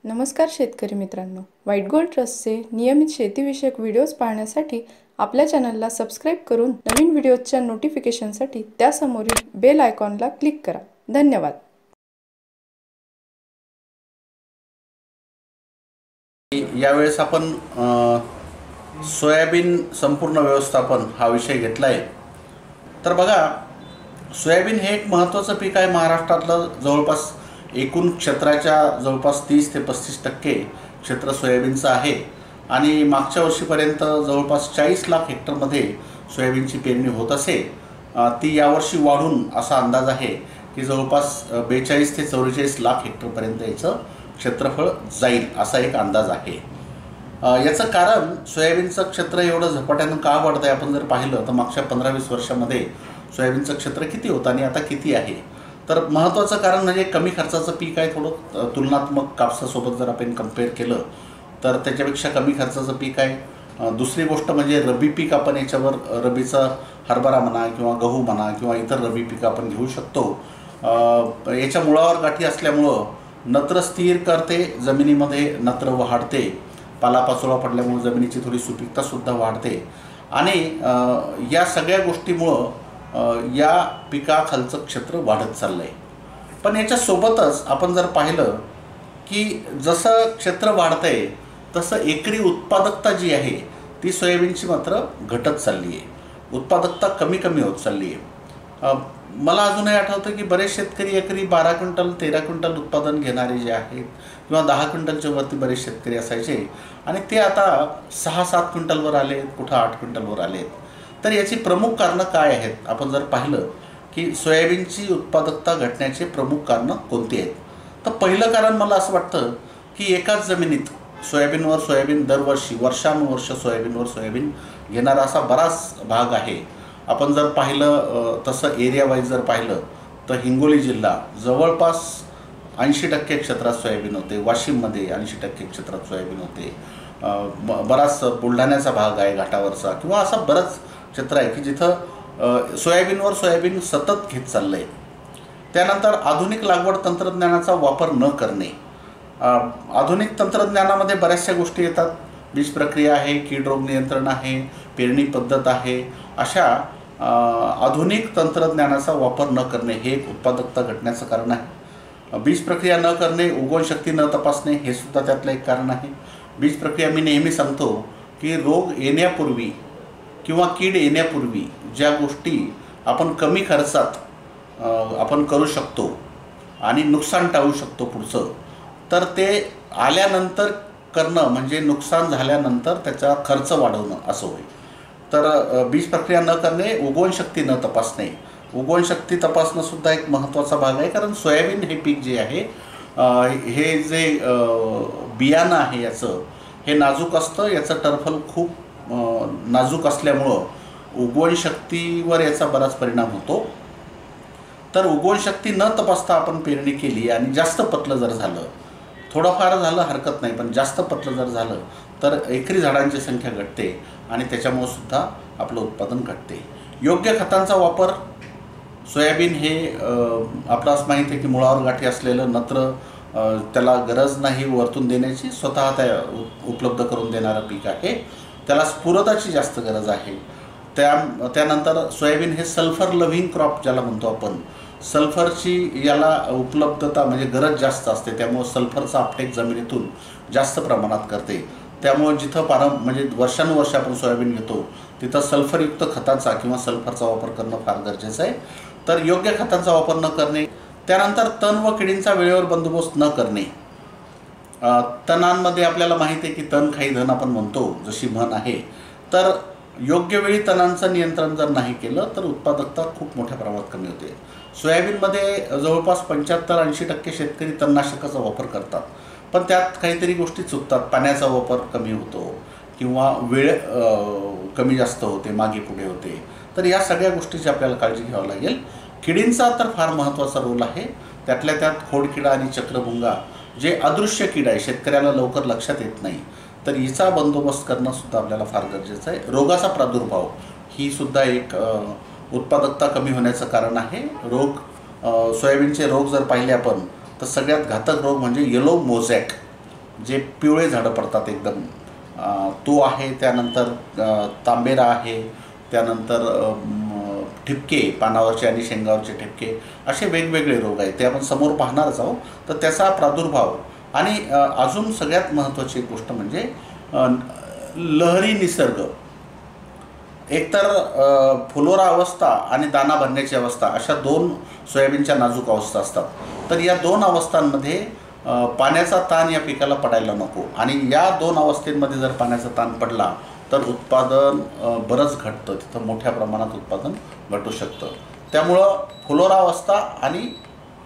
नमस्कार शेतकरी मित्रांनो, व्हाईट गोल्ड ट्रस्टचे नियमित शेतीविषयक व्हिडिओज पाहण्यासाठी आपल्या चॅनलला सबस्क्राईब करून नवीन व्हिडिओजच्या नोटिफिकेशनसाठी त्यासमोरील बेल आयकॉनला क्लिक करा. धन्यवाद. यावेळेस आपण सोयाबीन संपूर्ण व्यवस्थापन हा विषय घेतला आहे. तर बघा, सोयाबीन हे एक महत्त्वाचं पीक आहे. महाराष्ट्रातलं जवळपास एकूण क्षेत्राच्या जवळपास 30 ते 35% क्षेत्र सोयाबीनचं आहे आणि मागच्या वर्षीपर्यंत जवळपास 40 लाख हेक्टरमध्ये सोयाबीनची पेरणी होत असे. ती यावर्षी वाढून असा अंदाज आहे की जवळपास 42 ते 44 लाख हेक्टरपर्यंत याचं क्षेत्रफळ जाईल असा एक अंदाज आहे. याचं कारण सोयाबीनचं क्षेत्र एवढं झपाट्यानं का वाढतं आहे आपण जर पाहिलं तर मागच्या 15-20 वर्षामध्ये सोयाबीनचं क्षेत्र किती होतं आणि आता किती आहे. तर महत्त्वाचं कारण म्हणजे कमी खर्चाचं पीक आहे. थोडं तुलनात्मक कापसासोबत जर आपण कम्पेअर केलं तर त्याच्यापेक्षा कमी खर्चाचं पीक आहे. दुसरी गोष्ट म्हणजे रब्बी पीक आपण याच्यावर रब्बीचा हरभरा म्हणा किंवा गहू म्हणा किंवा इतर रब्बी पिकं आपण घेऊ शकतो. याच्या मुळावर गाठी असल्यामुळं नत्र स्थिर करते, जमिनीमध्ये नत्र वाढते, पालापाचोळा पडल्यामुळे जमिनीची थोडी सुपीकतासुद्धा वाढते आणि या सगळ्या गोष्टीमुळं या पिकाखालचं क्षेत्र वाढत चाललं आहे. पण याच्यासोबतच आपण जर पाहिलं की जसं क्षेत्र वाढतं आहे तसं एकरी उत्पादकता जी आहे ती सोयाबीनची मात्र घटत चालली आहे. उत्पादकता कमी कमी होत चालली आहे. मला अजूनही आठवतं की बरेच शेतकरी एकरी 12 क्विंटल 13 क्विंटल उत्पादन घेणारे जे आहेत किंवा 10 क्विंटलच्या वरती बरेच शेतकरी असायचे आणि ते आता 6-7 क्विंटलवर आले, कुठं 8 क्विंटलवर आलेत. तर याची प्रमुख कारणं काय आहेत आपण जर पाहिलं की सोयाबीनची उत्पादकता घटण्याचे प्रमुख कारणं कोणती आहेत. तर पहिलं कारण मला असं वाटतं की एकाच जमिनीत सोयाबीन दरवर्षी वर्षानुवर्ष सोयाबीन घेणारा असा बराच भाग आहे. आपण जर पाहिलं तसं एरिया वाईज जर पाहिलं तर हिंगोली जिल्हा जवळपास 80% क्षेत्रात सोयाबीन होते. वाशिममध्ये 80% क्षेत्रात सोयाबीन होते. बराच बुलढाण्याचा भाग आहे घाटावरचा किंवा असा बरंच क्षेत्र आहे की जिथं सोयाबीन सतत घेत चाललं आहे. त्यानंतर आधुनिक लागवड तंत्रज्ञानाचा वापर न करणे. आधुनिक तंत्रज्ञानामध्ये बऱ्याचशा गोष्टी येतात. बीज प्रक्रिया आहे, कीड रोग नियंत्रण आहे, पेरणी पद्धत आहे. अशा आधुनिक तंत्रज्ञानाचा वापर न करणे हे एक उत्पादकता घटण्याचं कारण आहे. बीज प्रक्रिया न करणे, उगवणशक्ती न तपासणे हे सुद्धा त्यातलं एक कारण आहे. बीज प्रक्रिया मी नेहमी सांगतो की रोग येण्यापूर्वी किंवा कीड येण्यापूर्वी ज्या गोष्टी आपण कमी खर्चात आपण करू शकतो आणि नुकसान टाळू शकतो पुढचं, तर ते आल्यानंतर करणं म्हणजे नुकसान झाल्यानंतर त्याचा खर्च वाढवणं असं होईल. तर बीज प्रक्रिया न करणे, उगवणशक्ती न तपासणे. उगवणशक्ती तपासणंसुद्धा एक महत्त्वाचा भाग आहे कारण सोयाबीन हे पीक जे आहे हे जे बियाणं आहे याचं हे नाजूक असतं. याचं टरफल खूप नाजूक असल्यामुळं उगवणशक्तीवर याचा बराच परिणाम होतो. तर उगवणशक्ती न तपासता आपण पेरणी केली आणि जास्त पतलं जर झालं, थोडंफार झालं हरकत नाही, पण जास्त पतलं जर झालं तर एकरी झाडांची संख्या घटते आणि त्याच्यामुळं सुद्धा आपलं उत्पादन घटते. योग्य खतांचा वापर. सोयाबीन हे आपणास माहीत आहे की मुळावर गाठी असलेलं नत्र त्याला गरज नाही वरतून देण्याची, स्वतः त्या उपलब्ध करून देणारं पीक आहे. त्याला स्फुरदाची जास्त गरज आहे. त्यानंतर सोयाबीन हे सल्फर लव्हिंग क्रॉप ज्याला म्हणतो आपण. सल्फरची याला उपलब्धता म्हणजे गरज जास्त असते, त्यामुळं सल्फरचा अपटेक जमिनीतून जास्त प्रमाणात करते. त्यामुळं जिथं म्हणजे वर्षानुवर्ष आपण सोयाबीन घेतो तिथं सल्फरयुक्त खताचा किंवा सल्फरचा वापर करणं फार गरजेचं आहे. तर योग्य खतांचा वापर न करणे. त्यानंतर तण व किडींचा वेळेवर बंदोबस्त न करणे. तणांमध्ये आपल्याला माहिती आहे की तण खाई धन आपण म्हणतो, जशी म्हण आहे. तर योग्य वेळी तणांचं नियंत्रण जर नाही केलं तर उत्पादकता खूप मोठ्या प्रमाणात कमी होते. सोयाबीनमध्ये जवळपास 75-80% शेतकरी तणनाशकाचा वापर करतात, पण त्यात काहीतरी गोष्टी चुकतात. पाण्याचा वापर कमी होतो किंवा वेळ कमी जास्त होते, मागे पुढे होते. तर या सगळ्या गोष्टीची आपल्याला काळजी घ्यावी लागेल. किडींचा तर फार महत्त्वाचा रोल आहे. त्यातल्या त्यात खोडकिडा आणि चक्रभुंगा जे अदृश्य कीड आहे, शेतकऱ्याला लवकर लक्षात येत नाही, तर हिचा बंदोबस्त करणं सुद्धा आपल्याला फार गरजेचं आहे. रोगाचा प्रादुर्भाव ही सुद्धा एक उत्पादकता कमी होण्याचं कारण आहे. सोयाबीनचे रोग जर पाहिले आपण तर सगळ्यात घातक रोग म्हणजे येलो मोझॅक जे पिवळे झाडं पडतात एकदम, तो आहे. त्यानंतर तांबेरा आहे. त्यानंतर ठिपके, पानावरचे आणि शेंगावरचे ठिपके, असे वेगवेगळे रोग आहेत. ते आपण समोर पाहणारच आहोत. तर त्याचा प्रादुर्भाव आणि अजून सगळ्यात महत्त्वाची एक गोष्ट म्हणजे लहरी निसर्ग. एकतर फुलोरा अवस्था आणि दाना भरण्याची अवस्था अशा दोन सोयाबीनच्या नाजूक अवस्था असतात. तर या दोन अवस्थांमध्ये पाण्याचा ताण या पिकाला पडायला नको. आणि या दोन अवस्थेमध्ये जर पाण्याचा ताण पडला तर उत्पादन बरंच घटतं. तिथं मोठ्या प्रमाणात उत्पादन घटू शकतं. त्यामुळं फुलोरा अवस्था आणि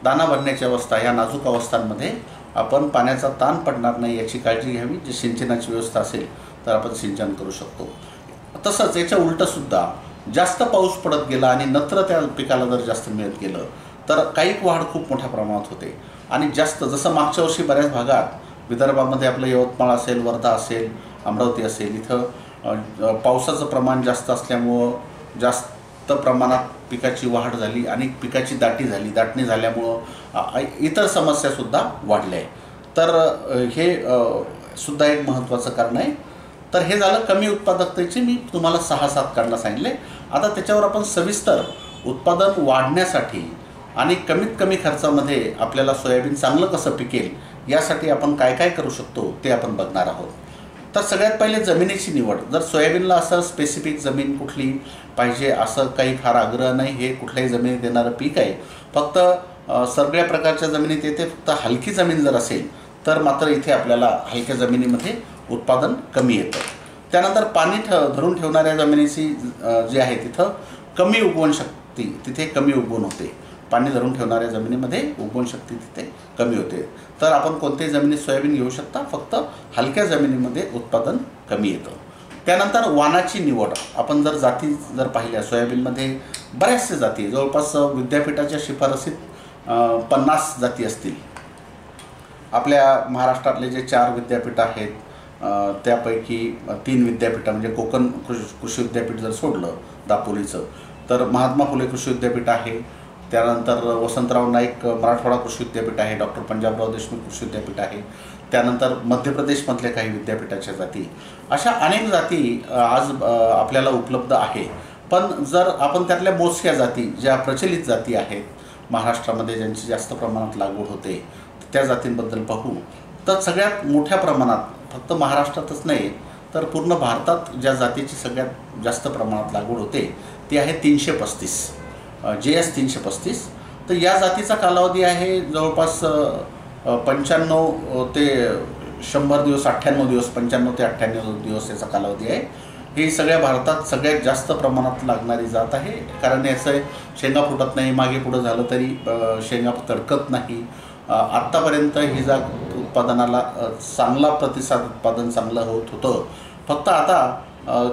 दाना भरण्याची अवस्था या नाजूक अवस्थांमध्ये आपण पाण्याचा ताण पडणार नाही याची काळजी घ्यावी. जी सिंचनाची व्यवस्था असेल तर आपण सिंचन करू शकतो. तसंच याच्या उलटंसुद्धा जास्त पाऊस पडत गेला आणि नत्र त्या पिकाला जर जास्त मिळत गेलं तर काईक वाढ खूप मोठ्या प्रमाणात होते. आणि जास्त जसं मागच्या वर्षी बऱ्याच भागात विदर्भामध्ये आपलं यवतमाळ असेल, वर्धा असेल, अमरावती असेल, इथं पावसाचं प्रमाण जास्त असल्यामुळं जास्त प्रमाणात पिकाची वाढ झाली आणि पिकाची दाटणी झाल्यामुळं इतर समस्यासुद्धा वाढल्या आहे. तर हे सुद्धा एक महत्त्वाचं कारण आहे. तर हे झालं कमी उत्पादकतेचे मी तुम्हाला 6-7 कारणं सांगितले. आता त्याच्यावर आपण सविस्तर उत्पादन वाढण्यासाठी आणि कमीत कमी खर्चामध्ये आपल्याला सोयाबीन चांगलं कसं पिकेल यासाठी आपण काय काय करू शकतो ते आपण बघणार आहोत. तर सगळ्यात पहिले जमिनीची निवड. जर सोयाबीनला असं स्पेसिफिक जमीन कुठली पाहिजे असं काही फार आग्रह नाही. हे कुठल्याही जमिनीत येणारं पीक आहे. फक्त सगळ्या प्रकारच्या जमिनीत येते. फक्त हलकी जमीन जर असेल तर मात्र इथे आपल्याला हलक्या जमिनीमध्ये उत्पादन कमी येतं. त्यानंतर पाणी धरून ठेवणाऱ्या जमिनीची जी आहे तिथं कमी उगवण शक्ती, तिथे कमी उगवण होते. पाणी धरून ठेवणाऱ्या जमिनीमध्ये उगवण शक्ती तिथे कमी होते. तर आपण कोणत्याही जमिनीत सोयाबीन घेऊ शकता. फक्त हलक्या जमिनीमध्ये उत्पादन कमी येतं. त्यानंतर वाणाची निवड. आपण जर जाती जर पाहिल्या सोयाबीनमध्ये बऱ्याचशा जाती, जवळपास विद्यापीठाच्या शिफारसीत 50 जाती असतील. आपल्या महाराष्ट्रातले जे 4 विद्यापीठ आहेत त्यापैकी 3 विद्यापीठं म्हणजे कोकण कृषी विद्यापीठ जर सोडलं दापोलीचं तर महात्मा फुले कृषी विद्यापीठ आहे. त्यानंतर वसंतराव नाईक मराठवाडा कृषी विद्यापीठ आहे. डॉक्टर पंजाबराव देशमुख कृषी विद्यापीठ आहे. त्यानंतर मध्य प्रदेशमधल्या काही विद्यापीठाच्या जाती, अशा अनेक जाती आज आपल्याला उपलब्ध आहे. पण जर आपण त्यातल्या मोजक्या जाती ज्या प्रचलित जाती आहेत महाराष्ट्रामध्ये ज्यांची जास्त प्रमाणात लागवड होते त्या जातींबद्दल पाहू तर सगळ्यात मोठ्या प्रमाणात फक्त महाराष्ट्रातच नाही तर पूर्ण भारतात ज्या जातीची सगळ्यात जास्त प्रमाणात लागवड होते ती आहे 335 JS 335. तर या जातीचा कालावधी आहे जवळपास 95 ते 100 दिवस, 98 दिवस, 95 ते 98 दिवस याचा कालावधी आहे. ही सगळ्या भारतात सगळ्यात जास्त प्रमाणात लागणारी जात आहे. कारण याचं शेंगा फुटत नाही. मागे पुढं झालं तरी शेंगा तडकत नाही. आत्तापर्यंत ही जात उत्पादनाला चांगला प्रतिसाद, उत्पादन चांगलं होत होतं. फक्त आता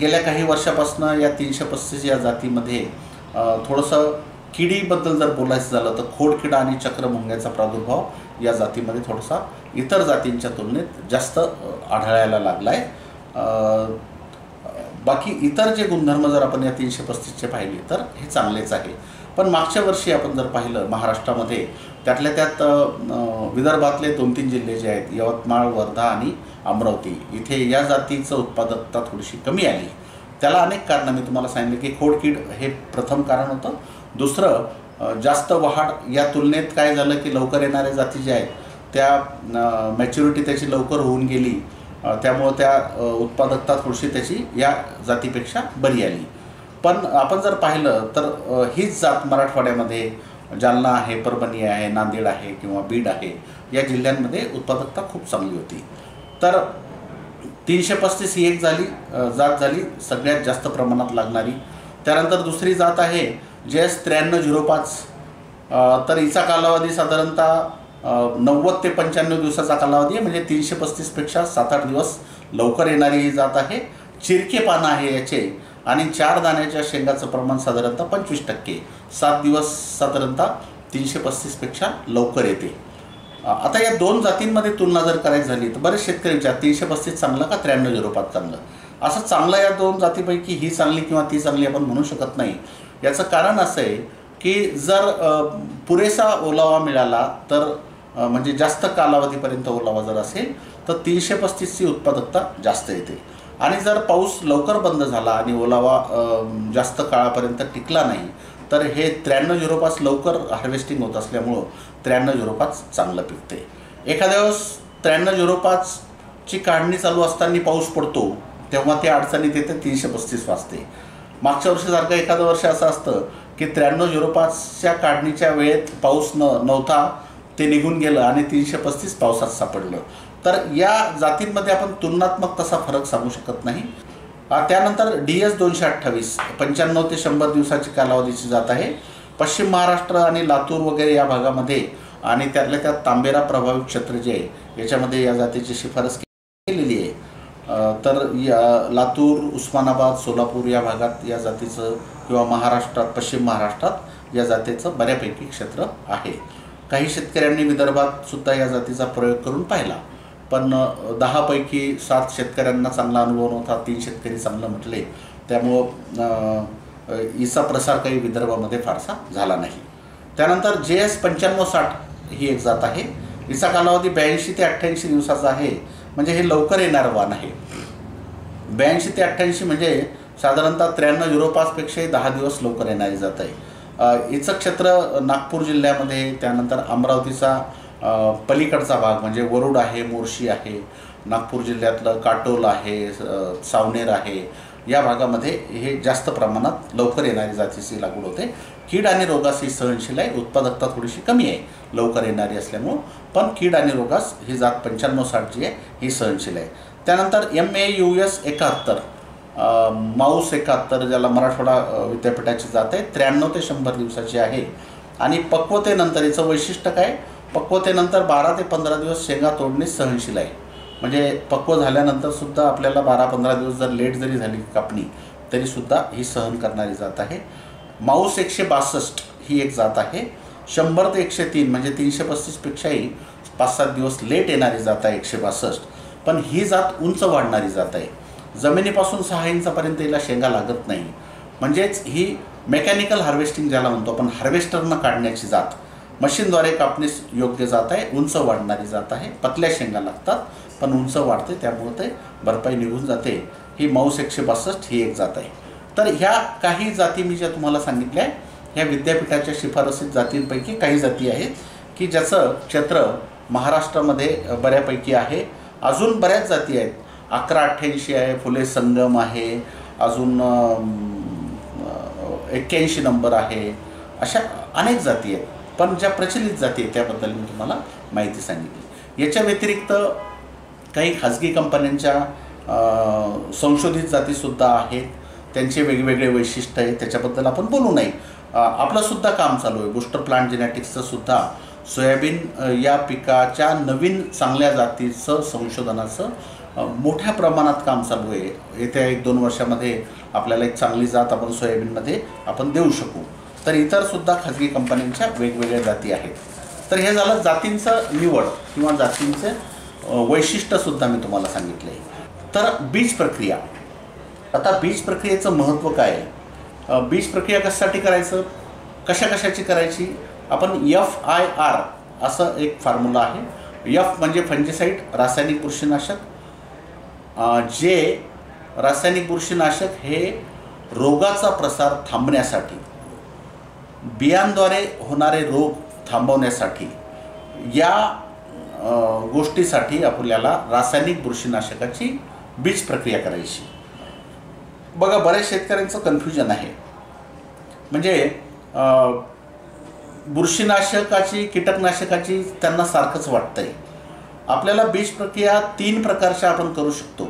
गेल्या काही वर्षापासून या 335 या जातीमध्ये थोडंसं किडीबद्दल जर बोलायचं झालं तर खोडकिडा आणि चक्रमुंग्याचा प्रादुर्भाव या जातीमध्ये थोडासा इतर जातींच्या तुलनेत जास्त आढळायला लागला आहे. बाकी इतर जे गुणधर्म जर आपण या 335चे पाहिले तर हे चांगलेच आहे. पण मागच्या वर्षी आपण जर पाहिलं महाराष्ट्रामध्ये त्यातल्या त्यात विदर्भातले 2-3 जिल्हे जे आहेत यवतमाळ, वर्धा आणि अमरावती, इथे या जातीचं उत्पादकता थोडीशी कमी आली. त्याला अनेक कारणं मी तुम्हाला सांगितले की खोडकीड हे प्रथम कारण होतं. दुसरं जास्त वाढ या तुलनेत काय झालं की लवकर येणाऱ्या जाती ज्या आहेत त्या मॅच्युरिटी त्याची लवकर होऊन गेली. त्यामुळं त्या उत्पादकता थोडीशी त्याची या जातीपेक्षा बरी आली. पण आपण जर पाहिलं तर हीच जात मराठवाड्यामध्ये जालना आहे, परभणी आहे, नांदेड आहे किंवा बीड आहे या जिल्ह्यांमध्ये उत्पादकता खूप चांगली होती. तर 335 ही एक जात झाली सगळ्यात जास्त प्रमाणात लागणारी. त्यानंतर दुसरी जात आहे JS 9305. तर हिचा कालावधी साधारणतः 90 ते 95 दिवसाचा कालावधी आहे. म्हणजे 335पेक्षा 7-8 दिवस लवकर येणारी ही जात आहे. चिरके पानं आहे याचे आणि 4 दाण्याच्या शेंगाचं प्रमाण साधारणतः 25%. 7 दिवस साधारणतः 335पेक्षा लवकर येते. आता या 2 जातींमध्ये तुलना जर करायची झाली तर बरेच शेतकरी विचारतात 335 चांगलं का 9305 चांगलं. असं चांगलं या 2 जातीपैकी ही चांगली किंवा ती चांगली आपण म्हणू शकत नाही. याचं कारण असं आहे की जर पुरेसा ओलावा मिळाला तर म्हणजे जास्त कालावधीपर्यंत ओलावा जर असेल तर 335ची उत्पादकता जास्त येते. आणि जर पाऊस लवकर बंद झाला आणि ओलावा जास्त काळापर्यंत टिकला नाही तर हे 9305 लवकर हार्वेस्टिंग होत असल्यामुळं 9305 चांगलं पिकते. एखाद्या वेळेस 9305ची काढणी चालू असताना पाऊस पडतो तेव्हा ते अडचणीत येते, 335 वाजते. मागच्या वर्षीसारखं एखादं वर्ष असं असतं की 9305च्या काढणीच्या वेळेत पाऊस नव्हता, ते निघून गेलं आणि 335 पावसात सापडलं. तर या जातींमध्ये आपण तुलनात्मक तसा फरक सांगू शकत नाही. त्यानंतर DS 228 95 ते 100 दिवसाची कालावधीची जात आहे. पश्चिम महाराष्ट्र आणि लातूर वगैरे या भागामध्ये आणि त्यातल्या त्यात तांबेरा प्रभावित क्षेत्र जे आहे याच्यामध्ये या जातीची शिफारस केलेली आहे. तर या लातूर, उस्मानाबाद, सोलापूर या भागात या जातीचं किंवा महाराष्ट्रात, पश्चिम महाराष्ट्रात या जातीचं बऱ्यापैकी क्षेत्र आहे. काही शेतकऱ्यांनी विदर्भात सुद्धा या जातीचा प्रयोग करून पाहिला, पण 10 पैकी 7 शेतकऱ्यांना चांगला अनुभव नव्हता, 3 शेतकरी चांगलं म्हटले. त्यामुळं हिचा प्रसार काही विदर्भामध्ये फारसा झाला नाही. त्यानंतर JS 9560 ही एक जात आहे. हिचा कालावधी 82 ते 88 दिवसाचा आहे, म्हणजे हे लवकर येणारं वाण आहे. 82 ते 88 म्हणजे साधारणतः 9305 पेक्षाही 10 दिवस लवकर येणारी जात आहे. हिचं क्षेत्र नागपूर जिल्ह्यामध्ये, त्यानंतर अमरावतीचा पलीकडचा भाग म्हणजे वरुड आहे, मोर्शी आहे, नागपूर जिल्ह्यातलं काटोल आहे, सावनेर आहे, या भागामध्ये हे जास्त प्रमाणात लवकर येणारी जातीची लागवड होते. कीड आणि रोगास सहनशील आहे. उत्पादकता थोडीशी कमी आहे लवकर येणारी असल्यामुळं, पण कीड आणि रोगास ही जात 9560 जी आहे ही सहनशील आहे. त्यानंतर MAUS 71 माऊस 71 ज्याला मराठवाडा विद्यापीठाची जात आहे, 93 ते 100 दिवसाची आहे. आणि पक्वतेनंतर याचं वैशिष्ट्य काय, पक्वतेनंतर 12 ते 15 दिवस शेंगा तोडणीस सहनशील आहे. म्हणजे पक्व झाल्यानंतर सुद्धा आपल्याला 12-15 दिवस जर लेट जरी झाली कापणी तरीसुद्धा ही सहन करणारी जात आहे. माऊस 162 ही एक जात आहे. 100 ते 103 म्हणजे 335 पेक्षाही 5-7 दिवस लेट येणारी जात आहे 162. पण ही जात उंच वाढणारी जात आहे. जमिनीपासून 6 इंचापर्यंत हिला शेंगा लागत नाही. म्हणजेच ही मेकॅनिकल हार्वेस्टिंग ज्याला म्हणतो आपण, हार्वेस्टरनं काढण्याची जात, मशीनद्वारे कापणीस योग्य जात आहे. उंच वाढणारी जात आहे. पतल्या शेंगा लागतात पण उंच वाढते, त्यामुळे ते भरपाई निघून जाते. ही माऊस 162 ही एक जात आहे. तर ह्या काही जाती मी ज्या तुम्हाला सांगितल्या ह्या विद्यापीठाच्या शिफारसीत जातींपैकी काही जाती आहेत की ज्याचं क्षेत्र महाराष्ट्रामध्ये बऱ्यापैकी आहे. अजून बऱ्याच जाती आहेत. 1188 आहे, फुले संगम आहे, अजून 81 नंबर आहे. अशा अनेक जाती आहेत, पण ज्या प्रचलित जाती आहेत त्याबद्दल मी तुम्हाला माहिती सांगितली. याच्या व्यतिरिक्त काही खाजगी कंपन्यांच्या संशोधित जातीसुद्धा आहेत. त्यांचे वेगवेगळे वैशिष्ट्य आहेत, त्याच्याबद्दल आपण बोलू नये. आपलंसुद्धा काम चालू आहे. बूस्टर प्लांट जेनेटिक्सचं सुद्धा सोयाबीन या पिकाच्या नवीन चांगल्या जातीचं संशोधनाचं मोठ्या प्रमाणात काम चालू आहे. येत्या 1-2 वर्षामध्ये आपल्याला एक चांगली जात आपण सोयाबीनमध्ये आपण देऊ शकू. तर इतरसुद्धा खाजगी कंपन्यांच्या वेगवेगळ्या जाती आहेत. तर हे झालं जातींचं निवड किंवा जातींचं वैशिष्ट्यसुद्धा मी तुम्हाला सांगितलं आहे. तर बीज प्रक्रिया. आता बीज प्रक्रियेचं महत्त्व काय आहे, बीज प्रक्रिया कशासाठी करायचं, कशाची करायची. आपण FIR असं एक फॉर्म्युला आहे. F म्हणजे फंजिसाईड, रासायनिक बुरशीनाशक. जे रासायनिक बुरशीनाशक हे रोगाचा प्रसार थांबण्यासाठी, बियांद्वारे होणारे रोग थांबवण्यासाठी, या गोष्टीसाठी आपल्याला रासायनिक बुरशीनाशकाची बीज प्रक्रिया करायची. बघा, बऱ्याच शेतकऱ्यांचं कन्फ्युजन आहे. म्हणजे बुरशीनाशकाची, कीटकनाशकाची त्यांना सारखंच वाटतं आहे. आपल्याला बीज प्रक्रिया 3 प्रकारच्या आपण करू शकतो.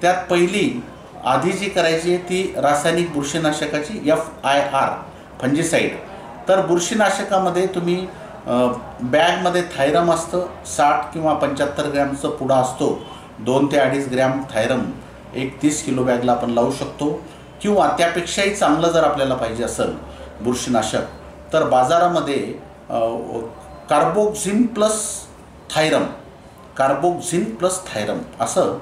त्यात पहिली आधी जी करायची आहे ती रासायनिक बुरशीनाशकाची FIR फंजिसाईड. तर बुरशीनाशकामध्ये तुम्ही बॅगमध्ये थायरम असतं, 60 किंवा 75 ग्रॅमचं पुडा असतो. 2 ते 2.5 ग्रॅम थायरम एक 30 किलो बॅगला आपण लावू शकतो. किंवा त्यापेक्षाही चांगलं जर आपल्याला पाहिजे असेल बुरशीनाशक तर बाजारामध्ये कार्बोक्झिन प्लस थायरम असं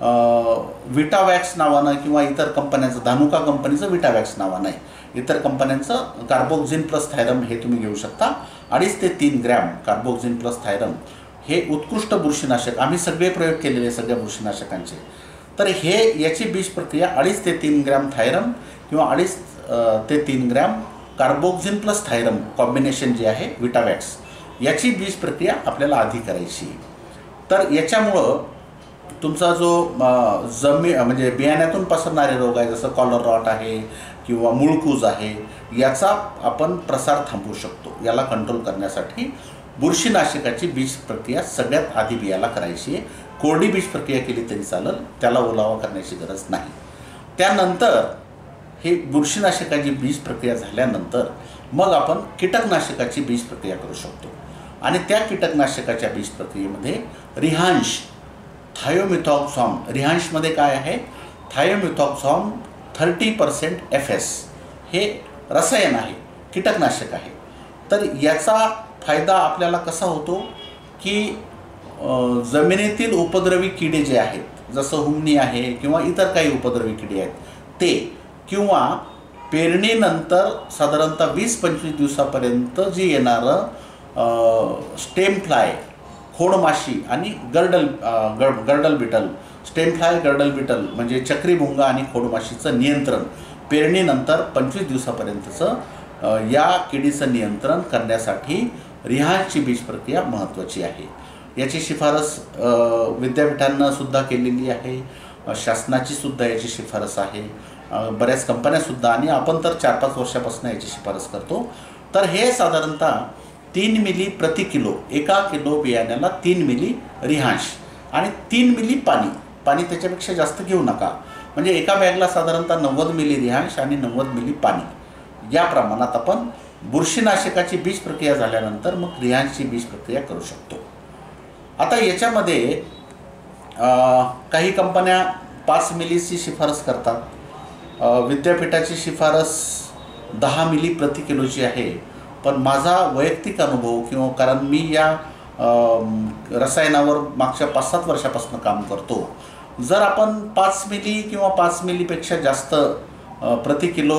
विटावॅक्स नावानं किंवा इतर कंपन्यांचं, धानुका कंपनीचं विटावॅक्स नावानं आहे, इतर कंपन्यांचं कार्बोक्झिन प्लस थायरम हे तुम्ही घेऊ शकता. 2.5 ते 3 ग्रॅम कार्बोक्झिन प्लस थायरम हे उत्कृष्ट बुरशीनाशक. आम्ही सगळे प्रयोग केलेले सगळ्या बुरशीनाशकांचे. तर हे याची बीज प्रक्रिया 2.5 ते 3 ग्रॅम थायरम किंवा 2.5 ते 3 ग्रॅम कार्बोक्झिन प्लस थायरम कॉम्बिनेशन जे आहे विटावॅक्स, याची बीज प्रक्रिया आपल्याला आधी करायची. तर याच्यामुळं तुमचा जो म्हणजे बियाण्यातून पसरणारे रोग आहे, जसं कॉलर रॉट आहे किंवा मुळकूज आहे, याचा आपण प्रसार थांबवू शकतो. याला कंट्रोल करण्यासाठी बुरशीनाशकाची बीज प्रक्रिया सगळ्यात आधी बियाला करायची आहे. कोरडी बीज प्रक्रिया केली तरी चालेल, त्याला ओलावा करण्याची गरज नाही. त्यानंतर हे बुरशीनाशकाची बीज प्रक्रिया झाल्यानंतर मग आपण कीटकनाशकाची बीज प्रक्रिया करू शकतो. आणि त्या कीटकनाशकाच्या बीज प्रक्रियेमध्ये रिहांश, थायोमिथॉक्झॉम, रिहांशमध्ये काय आहे, थायोमिथॉक्झॉम 30% FS हे रसायन आहे, कीटकनाशक आहे. तर याचा फायदा आपल्याला कसा होतो की जमिनीतील उपद्रवी किडे जे आहेत, जसं हुमणी आहे किंवा इतर काही उपद्रवी किडे आहेत ते, किंवा पेरणीनंतर साधारणतः 20-25 दिवसापर्यंत जे येणारं स्टेम फ्लाय, खोडमाशी आणि girdle beetle, stem fly, girdle beetle म्हणजे चक्री भुंगा आणि खोडमाशीचं नियंत्रण पेरणीनंतर 25 दिवसापर्यंतचं या किडीचं नियंत्रण करण्यासाठी रिहांशची बीज प्रक्रिया महत्त्वाची आहे. याची शिफारस विद्यापीठांना सुद्धा केलेली आहे, शासनाची सुद्धा याची शिफारस आहे, बऱ्याच कंपन्यासुद्धा, आणि आपण तर 4-5 वर्षापासून याची शिफारस करतो. तर हे साधारणतः 3 मिली प्रति किलो, 1 किलो बियाण्याला 3 मिली रिहांश आणि 3 मिली पाणी त्याच्यापेक्षा जास्त घेऊ नका. म्हणजे एका बॅगला साधारणतः 90 मिली रिहांश आणि 90 मिली पाणी या प्रमाणात आपण बुरशीनाशकाची बीज प्रक्रिया झाल्यानंतर मग रिहांशची बीज प्रक्रिया करू शकतो. आता याच्यामध्ये काही कंपन्या 5 मिलीची शिफारस करतात. विद्यापीठाची शिफारस 10 मिली प्रति किलोची आहे. पण माझा वैयक्तिक अनुभव, किंवा कारण मी या रसायनावर मागच्या 5-7 वर्षापासून काम करतो, जर आपण 5 मिली किंवा 5 मिलीपेक्षा जास्त प्रति किलो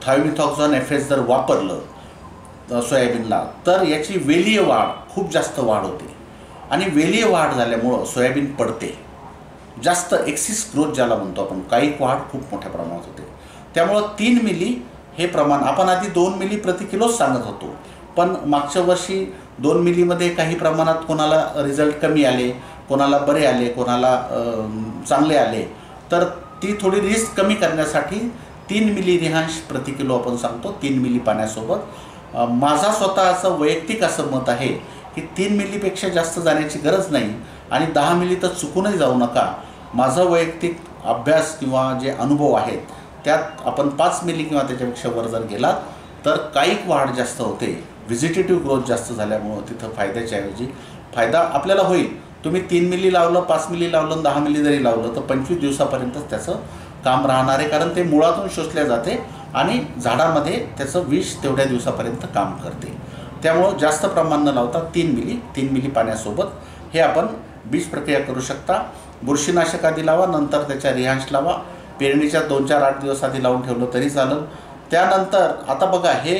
थायोमिथॉक्झॉन FS जर वापरलं सोयाबीनला, तर याची वेलीय वाढ, खूप जास्त वाढ होते. आणि वेलीय वाढ झाल्यामुळं सोयाबीन पडते, जास्त एक्सिस ग्रोथ ज्याला म्हणतो आपण, कायिक वाढ खूप मोठ्या प्रमाणात होते. त्यामुळं 3 मिली हे प्रमाण, आपण आधी 2 मिली प्रति किलोच सांगत होतो, पण मागच्या वर्षी 2 मिलीमध्ये काही प्रमाणात कोणाला रिझल्ट कमी आले, कोणाला बरे आले, कोणाला चांगले आले. तर ती थोडी रिस्क कमी करण्यासाठी 3 मिली रिहांश प्रति किलो आपण सांगतो, 3 मिली पाण्यासोबत. माझा स्वतःचं वैयक्तिक असं मत आहे की 3 मिलीपेक्षा जास्त जाण्याची गरज नाही, आणि 10 मिली तर चुकूनही जाऊ नका. माझा वैयक्तिक अभ्यास किंवा जे अनुभव आहेत त्यात आपण 5 मिली किंवा त्याच्यापेक्षा वर जर गेलात तर कायिक वाढ जास्त होते, व्हिजिटेटिव्ह ग्रोथ जास्त झाल्यामुळं तिथं फायद्याच्या ऐवजी फायदा आपल्याला होईल. तुम्ही 3 मिली लावलं, 5 मिली लावलं, 10 मिली जरी लावलं तर 25 दिवसापर्यंतच त्याचं काम राहणार आहे, कारण ते मुळातून शोषल्या जाते आणि झाडामध्ये त्याचं विष तेवढ्या दिवसापर्यंत काम करते. त्यामुळं जास्त प्रमाण न लावता 3 मिली पाण्यासोबत हे आपण बीज प्रक्रिया करू शकता. बुरशीनाशक आधी लावा, नंतर त्याच्या रिहांश लावा. पेरणीच्या 2-4-8 दिवस आधी लावून ठेवलं तरी चालेल. त्यानंतर आता बघा, हे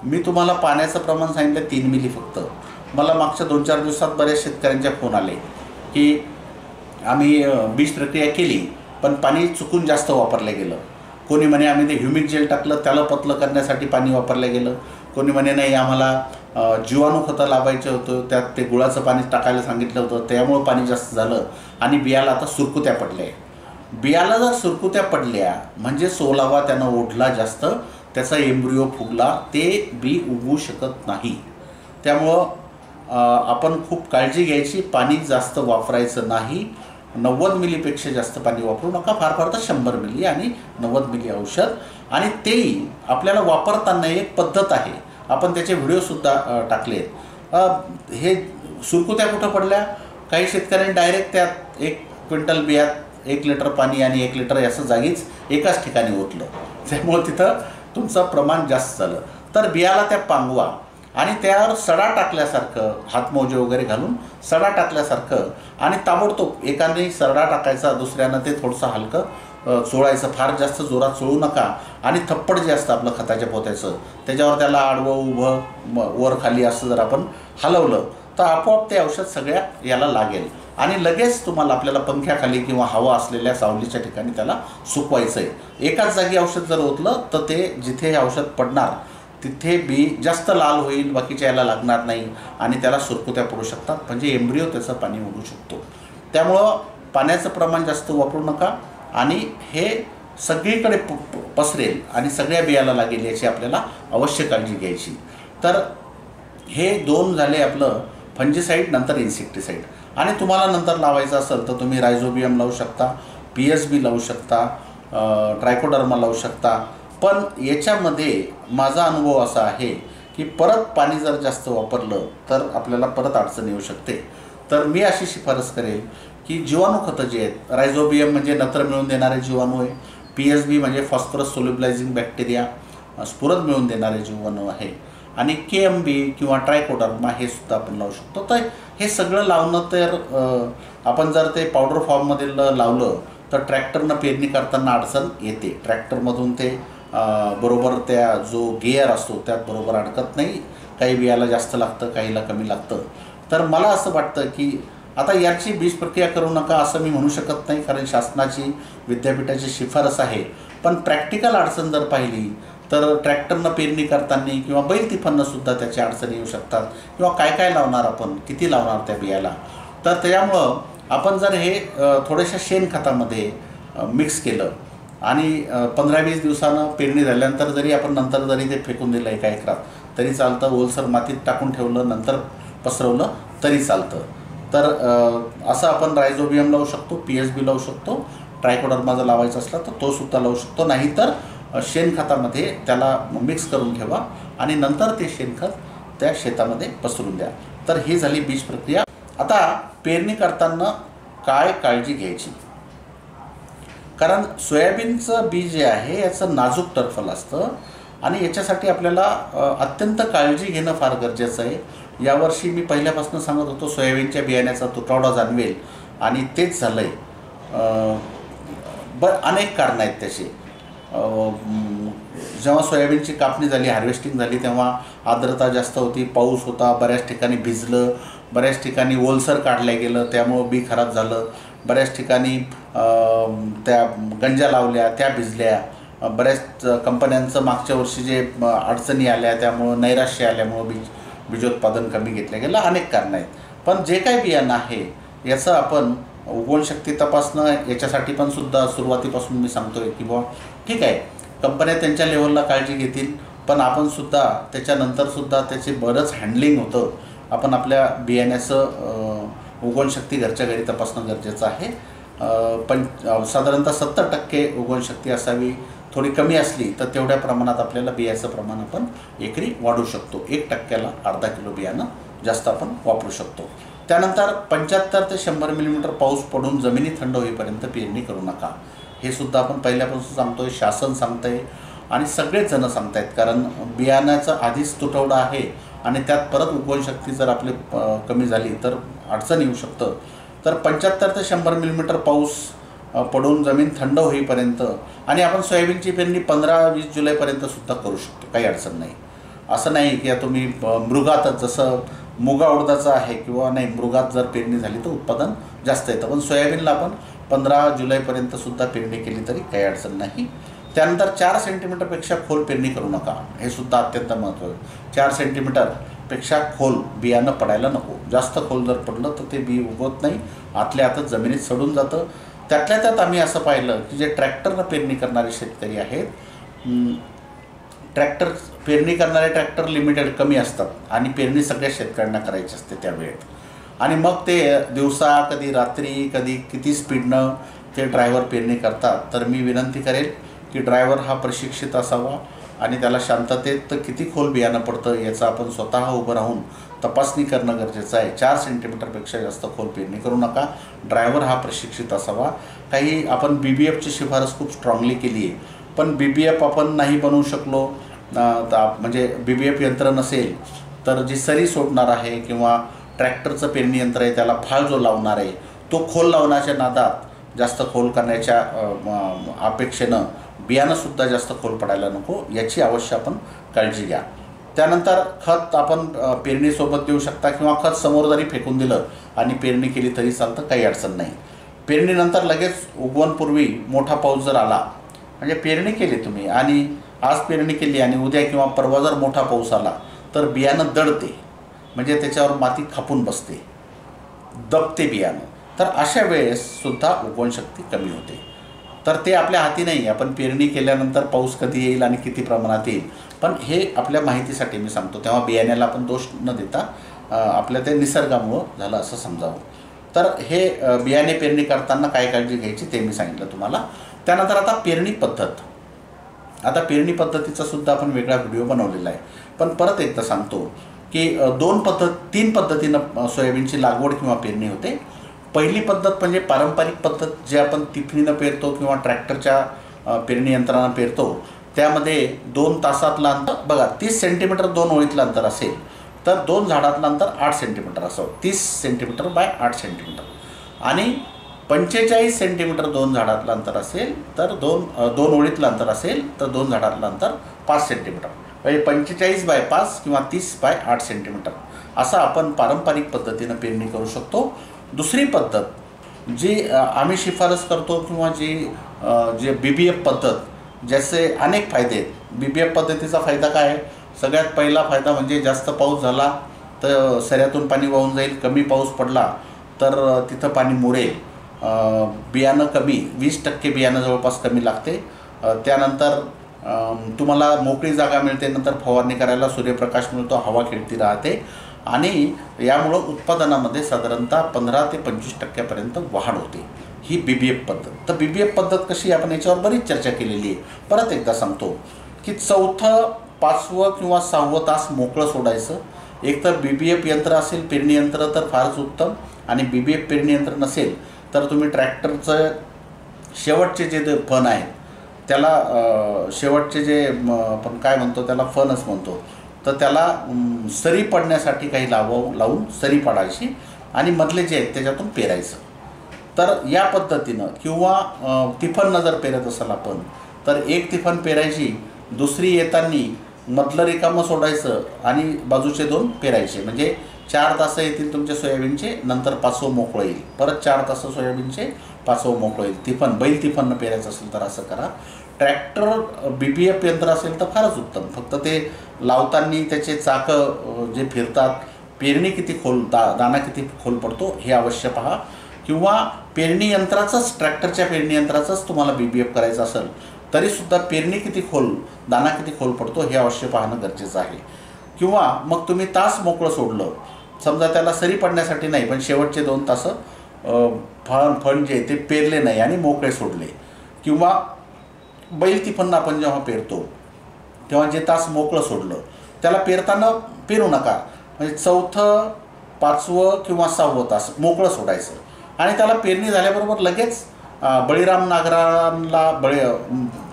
मी तुम्हाला पाण्याचं प्रमाण सांगितलं 3 मिली फक्त. मला मागच्या 2-4 दिवसात बऱ्याच शेतकऱ्यांच्या फोन आले की आम्ही बीज प्रक्रिया केली पण पाणी चुकून जास्त वापरलं गेलं. कोणी म्हणे आम्ही ते ह्युमिक जेल टाकलं, त्याला पतलं करण्यासाठी पाणी वापरलं गेलं. कोणी म्हणे नाही, आम्हाला जीवाणू खतं लावायचं होतं, त्यात ते गुळाचं पाणी टाकायला सांगितलं होतं, त्यामुळं पाणी जास्त झालं आणि बियाला आता सुरकुत्या पडल्या. बियाला जर सुरकुत्या पडल्या म्हणजे सोलावा त्यानं ओढला जास्त, त्याचा एम्ब्रिओ फुगला, ते बी उगवू शकत नाही. त्यामुळं आपण खूप काळजी घ्यायची, पाणी जास्त वापरायचं नाही. 90 मिलीपेक्षा जास्त पाणी वापरू नका, फार फार तर 100 मिली आणि 90 मिली औषध. आणि तेही आपल्याला वापरताना एक पद्धत आहे, आपण त्याचे व्हिडिओसुद्धा टाकलेत. हे सुरकुत्या कुठं पडल्या, काही शेतकऱ्यांनी डायरेक्ट त्यात 1 क्विंटल बियात 1 लिटर पाणी आणि 1 लिटर असं जागीच एकाच ठिकाणी ओतलं, त्यामुळं तिथं तुमचं प्रमाण जास्त झालं. तर बियाला त्या पांगवा आणि त्यावर सडा टाकल्यासारखं, हातमोजे वगैरे घालून सडा टाकल्यासारखं, आणि ताबडतोब एकाने सरडा टाकायचा, दुसऱ्यानं ते थोडंसं हलकं चोळायचं, फार जास्त जोरात चोळू नका. आणि थप्पड जे असतं आपलं खताच्या पोत्याचं, त्याच्यावर त्याला आडवं उभं वर खाली असं जर आपण हलवलं तर आपोआप ते औषध सगळ्या याला लागेल. आणि लगेच तुम्हाला आपल्याला पंख्याखाली किंवा हवा असलेल्या सावलीच्या ठिकाणी त्याला सुकवायचं आहे. एकाच जागी औषध जर ओतलं तर ते जिथे हे औषध पडणार तिथे बी जास्त लाल होईल, बाकीच्या याला लागणार नाही आणि त्याला सुरकुत्या पडू शकतात, म्हणजे एम्ब्रिओ त्याचं पाणी ओढू शकतो. त्यामुळं पाण्याचं प्रमाण जास्त वापरू नका आणि हे सगळीकडे पसरेल आणि सगळ्या बियाला लागेल याची आपल्याला अवश्य काळजी घ्यायची. तर हे 2 झाले आपलं फंजिसाईड, नंतर इन्सेक्टिसाईड. आणि तुम्हाला नंतर लावायचं असेल तर तुम्ही रायझोबियम लावू शकता, PSB लावू शकता, ट्रायकोडर्मा लावू शकता. पण याच्यामध्ये माझा अनुभव असा आहे की परत पाणी जर जास्त वापरलं तर आपल्याला परत अडचण येऊ शकते. तर मी अशी शिफारस करेल की जीवाणू खतं जे आहेत, रायझोबियम म्हणजे नत्र मिळवून देणारे जीवाणू आहे, PSB म्हणजे फॉस्फरस सोल्युबलायझिंग बॅक्टेरिया, स्फुरद मिळवून देणारे जीवाणू आहे, आणि KMB किंवा ट्रायकोडर्मा हे सुद्धा आपण लावू शकतो. तर हे सगळं लावणं तर आपण जर ते पावडर फॉर्ममध्ये लावलं तर ट्रॅक्टरनं पेरणी करताना अडचण येते. ट्रॅक्टरमधून ते बरोबर त्या जो गेअर असतो त्यात बरोबर अडकत नाही. काही बियाला जास्त लागतं, काहीला कमी लागतं. तर मला असं वाटतं की आता याची बीज प्रक्रिया करू नका असं मी म्हणू शकत नाही, कारण शासनाची विद्यापीठाची शिफारस आहे. पण प्रॅक्टिकल अडचण जर पाहिली तर ट्रॅक्टरनं पेरणी करताना किंवा बैल तिफांनासुद्धा त्याची अडचणी येऊ शकतात, किंवा काय काय लावणार आपण, किती लावणार त्या बियाला. तर त्यामुळं आपण जर हे थोड्याशा शेणखतामध्ये मिक्स केलं आणि 15-20 दिवसानं पेरणी झाल्यानंतर जरी आपण नंतर जरी ते फेकून दिलं एका एकरात तरी चालतं, ओलसर मातीत टाकून ठेवलं नंतर पसरवलं तरी चालतं. तर असं आपण रायझोबियम लावू शकतो, PSB लावू शकतो, ट्रायकोडर्मा जर लावायचा असला तर तो सुद्धा लावू शकतो. नाहीतर शेणखतामध्ये त्याला मिक्स करून ठेवा आणि नंतर ते शेणखत त्या शेतामध्ये पसरून द्या. तर ही झाली बीज प्रक्रिया. आता पेरणी करताना काय काळजी घ्यायची, कारण सोयाबीनचं बी जे आहे याचं नाजूक टरफल असतं आणि याच्यासाठी आपल्याला अत्यंत काळजी घेणं फार गरजेचं आहे. यावर्षी मी पहिल्यापासून सांगत होतो सोयाबीनच्या बियाण्याचा तुटवडा जाणवेल आणि तेच झालं आहे. अनेक कारणं आहेत त्याची. जेव्हा सोयाबीनची कापणी झाली, हार्वेस्टिंग झाली, तेव्हा आर्द्रता जास्त होती, पाऊस होता, बऱ्याच ठिकाणी भिजलं, बऱ्याच ठिकाणी ओलसर काढलं गेलं, त्यामुळं बी खराब झालं, बऱ्याच ठिकाणी त्या गंजा लावल्या त्या भिजल्या, बऱ्याच कंपन्यांचं मागच्या वर्षी जे अडचणी आल्या त्यामुळं नैराश्य आल्यामुळं बीजोत्पादन कमी घेतलं गेलं. अनेक कारणं आहेत. पण जे काही बियाणं आहे याचं आपण उगवणशक्ती तपासणं याच्यासाठी पण सुद्धा सुरुवातीपासून मी सांगतोय की बुवा ठीक आहे, कंपन्या त्यांच्या लेवलला काळजी घेतील, पण आपण सुद्धा त्याच्यानंतरसुद्धा त्याचे बरंच हँडलिंग होतं. आपण आपल्या बियाण्याचं उगवणशक्ती घरच्या घरी तपासणं गरजेचं आहे. पण साधारणतः 70% उगवणशक्ती असावी. थोडी कमी असली तर तेवढ्या प्रमाणात आपल्याला बियाचं प्रमाण आपण एकरी वाढवू शकतो. 1%ला अर्धा किलो बियाणं जास्त आपण वापरू शकतो. त्यानंतर 75 ते 100 मिलीमीटर पाऊस पडून जमिनी थंड होईपर्यंत पेरणी करू नका. हे सुद्धा आपण पहिल्यापासून सांगतोय, शासन सांगतंय आणि सगळेच जण सांगतायत. कारण बियाण्याचा आधीच तुटवडा आहे आणि त्यात परत उगवणशक्ती जर आपली कमी झाली तर अडचण येऊ शकतं. तर 75 ते 100 मिलीमीटर पाऊस पडून जमीन थंड होईपर्यंत, आणि आपण सोयाबीनची पेरणी 15-20 जुलैपर्यंत सुद्धा करू शकतो, काही अडचण नाही. असं नाही की तुम्ही मृगातच, जसं मुगा उडदाचं आहे किंवा नाही, मृगात जर पेरणी झाली तर उत्पादन जास्त येतं. पण सोयाबीनला आपण 15 जुलैपर्यंत सुद्धा पेरणी केली तरी काही अडचण नाही. त्यानंतर 4 सेंटीमीटरपेक्षा खोल पेरणी करू नका. हे सुद्धा अत्यंत महत्त्वाचं. 4 सेंटीमीटरपेक्षा खोल बियाणं पडायला नको. जास्त खोल जर पडलं तर ते बी उगवत नाही, आतल्या आतच जमिनीत सडून जातं. त्यातल्या त्यात आम्ही असं पाहिलं की जे ट्रॅक्टरनं पेरणी करणारे शेतकरी आहेत, पेरणी करणारे ट्रॅक्टर लिमिटेड कमी असतात आणि पेरणी सगळ्या शेतकऱ्यांना करायची असते त्या वेळेत, आणि मग ते दिवसा, कधी रात्री, कधी किती स्पीडनं ते ड्रायव्हर पेरणी करतात. तर मी विनंती करेल की ड्रायव्हर हा प्रशिक्षित असावा आणि त्याला शांततेत किती खोल बियाणं पडतं याचं आपण स्वतः उभं राहून तपासणी करणं गरजेचं आहे. 4 सेंटीमीटरपेक्षा जास्त खोल पेरणी करू नका. ड्रायव्हर हा प्रशिक्षित असावा. काही आपण BBFची शिफारस खूप स्ट्रॉंगली केली आहे, पण BBF आपण नाही बनवू शकलो, म्हणजे BBF यंत्र नसेल तर जी सरी सोडणार आहे किंवा ट्रॅक्टरचं पेरणी यंत्र आहे त्याला फाळ जो लावणार आहे तो खोल लावण्याच्या नादात जास्त खोल करण्याच्या अपेक्षेनं बियाणंसुद्धा जास्त खोल पडायला नको, याची अवश्य आपण काळजी घ्या. त्यानंतर खत आपण पेरणीसोबत देऊ शकता किंवा खत समोर जरी फेकून दिलं आणि पेरणी केली तरी चालतं, काही अडचण नाही. पेरणीनंतर लगेच उगवणपूर्वी मोठा पाऊस जर आला, म्हणजे पेरणी केली तुम्ही आणि आज पेरणी केली आणि उद्या किंवा परवा जर मोठा पाऊस आला तर बियाणं दडते, म्हणजे त्याच्यावर माती खापून बसते, दबते बियाणं. तर अशा वेळेससुद्धा उगवणशक्ती कमी होते. तर ते आपल्या हाती नाही, आपण पेरणी केल्यानंतर पाऊस कधी येईल आणि किती प्रमाणात येईल, पण हे आपल्या माहितीसाठी मी सांगतो. तेव्हा बियाण्याला आपण दोष न देता आपल्या ते निसर्गामुळं झालं असं समजावं. तर हे बियाणे पेरणी करताना काय काळजी घ्यायची ते मी सांगितलं तुम्हाला. त्यानंतर आता पेरणी पद्धत. आता पेरणी पद्धतीचा सुद्धा आपण वेगळा व्हिडिओ बनवलेला आहे, पण परत एकदा सांगतो की तीन पद्धतीनं सोयाबीनची लागवड किंवा पेरणी होते. पहिली पद्धत म्हणजे पारंपरिक पद्धत, जे आपण तिफणीनं पेरतो किंवा ट्रॅक्टरच्या पेरणी यंत्रानं पेरतो. त्यामध्ये 2 तासातलं अंतर बघा, 30 सेंटीमीटर 2 ओळीतलं अंतर असेल तर 2 झाडातलं अंतर 8 सेंटीमीटर असं, 30 सेंटीमीटर बाय 8 सेंटीमीटर. आणि 45 सेंटीमीटर 2 झाडातलं अंतर असेल तर 2 ओळीतलं अंतर असेल तर 2 झाडातलं अंतर 5 सेंटीमीटर, म्हणजे 45 बाय 5 किंवा 30 बाय 8 सेंटीमीटर असं आपण पारंपरिक पद्धतीनं पेरणी करू शकतो. दुसरी पद्धत जी आम्ही शिफारस करतो किंवा जे BBF पद्धत, ज्याचे अनेक फायदे आहेत. BBF पद्धतीचा फायदा काय आहे? सगळ्यात पहिला फायदा म्हणजे जास्त पाऊस झाला तर सऱ्यातून पाणी वाहून जाईल, कमी पाऊस पडला तर तिथं पाणी मुरेल, बियाणं कमी, 20% बियाणं जवळपास कमी लागते. त्यानंतर तुम्हाला मोकळी जागा मिळते, नंतर फवारणी करायला सूर्यप्रकाश मिळतो, हवा खेळती राहते आणि यामुळं उत्पादनामध्ये साधारणतः 15 ते 25% वाढ होते. ही BBF पद्धत. तर BBF पद्धत कशी, आपण याच्यावर बरीच चर्चा केलेली आहे. परत एकदा सांगतो की 4थं, 5वं किंवा 6वं तास मोकळं सोडायचं. एक तर BBF यंत्र असेल पेरणी यंत्र तर फारच उत्तम, आणि BBF पेरणी यंत्र नसेल तर तुम्ही ट्रॅक्टरचं शेवटचे जे फण आहेत त्याला शेवटचे जे आपण काय म्हणतो त्याला फणच म्हणतो, तर त्याला सरी पडण्यासाठी काही लावून सरी पाडायची आणि मधले जे आहेत त्याच्यातून पेरायचं. तर या पद्धतीनं किंवा तिफणनं जर पेरत असाल आपण तर एक तिफण पेरायची, दुसरी येताना मधलं रिकामं सोडायचं आणि बाजूचे 2 पेरायचे, म्हणजे 4 तास येतील तुमच्या सोयाबीनचे, नंतर 5वं मोकळं येईल, परत 4 तास सोयाबीनचे, 5वं मोकळं येईल. बैल तिफणनं पेरायचं असेल तर असं करा. ट्रॅक्टर BBF यंत्र असेल तर फारच उत्तम. फक्त ते लावताना त्याचे चाकं जे फिरतात, पेरणी किती खोल, दाना किती खोल पडतो हे अवश्य पहा. किंवा पेरणी यंत्राचंच, ट्रॅक्टरच्या पेरणी यंत्राचंच तुम्हाला BBF करायचं असेल तरीसुद्धा पेरणी किती खोल, दाना किती खोल पडतो हे अवश्य पाहणं गरजेचं आहे. किंवा मग तुम्ही तास मोकळं सोडलं, समजा त्याला सरी पडण्यासाठी नाही पण शेवटचे 2 तास फण जे ते पेरले नाही आणि मोकळे सोडले, किंवा बैल तिफणनं आपण जेव्हा पेरतो तेव्हा जे तास मोकळं सोडलं त्याला पेरताना पेरू नका, म्हणजे 4थं, 5वं किंवा 6वं तास मोकळं सोडायचं आणि त्याला पेरणी झाल्याबरोबर लगेच बळीराम नागरांना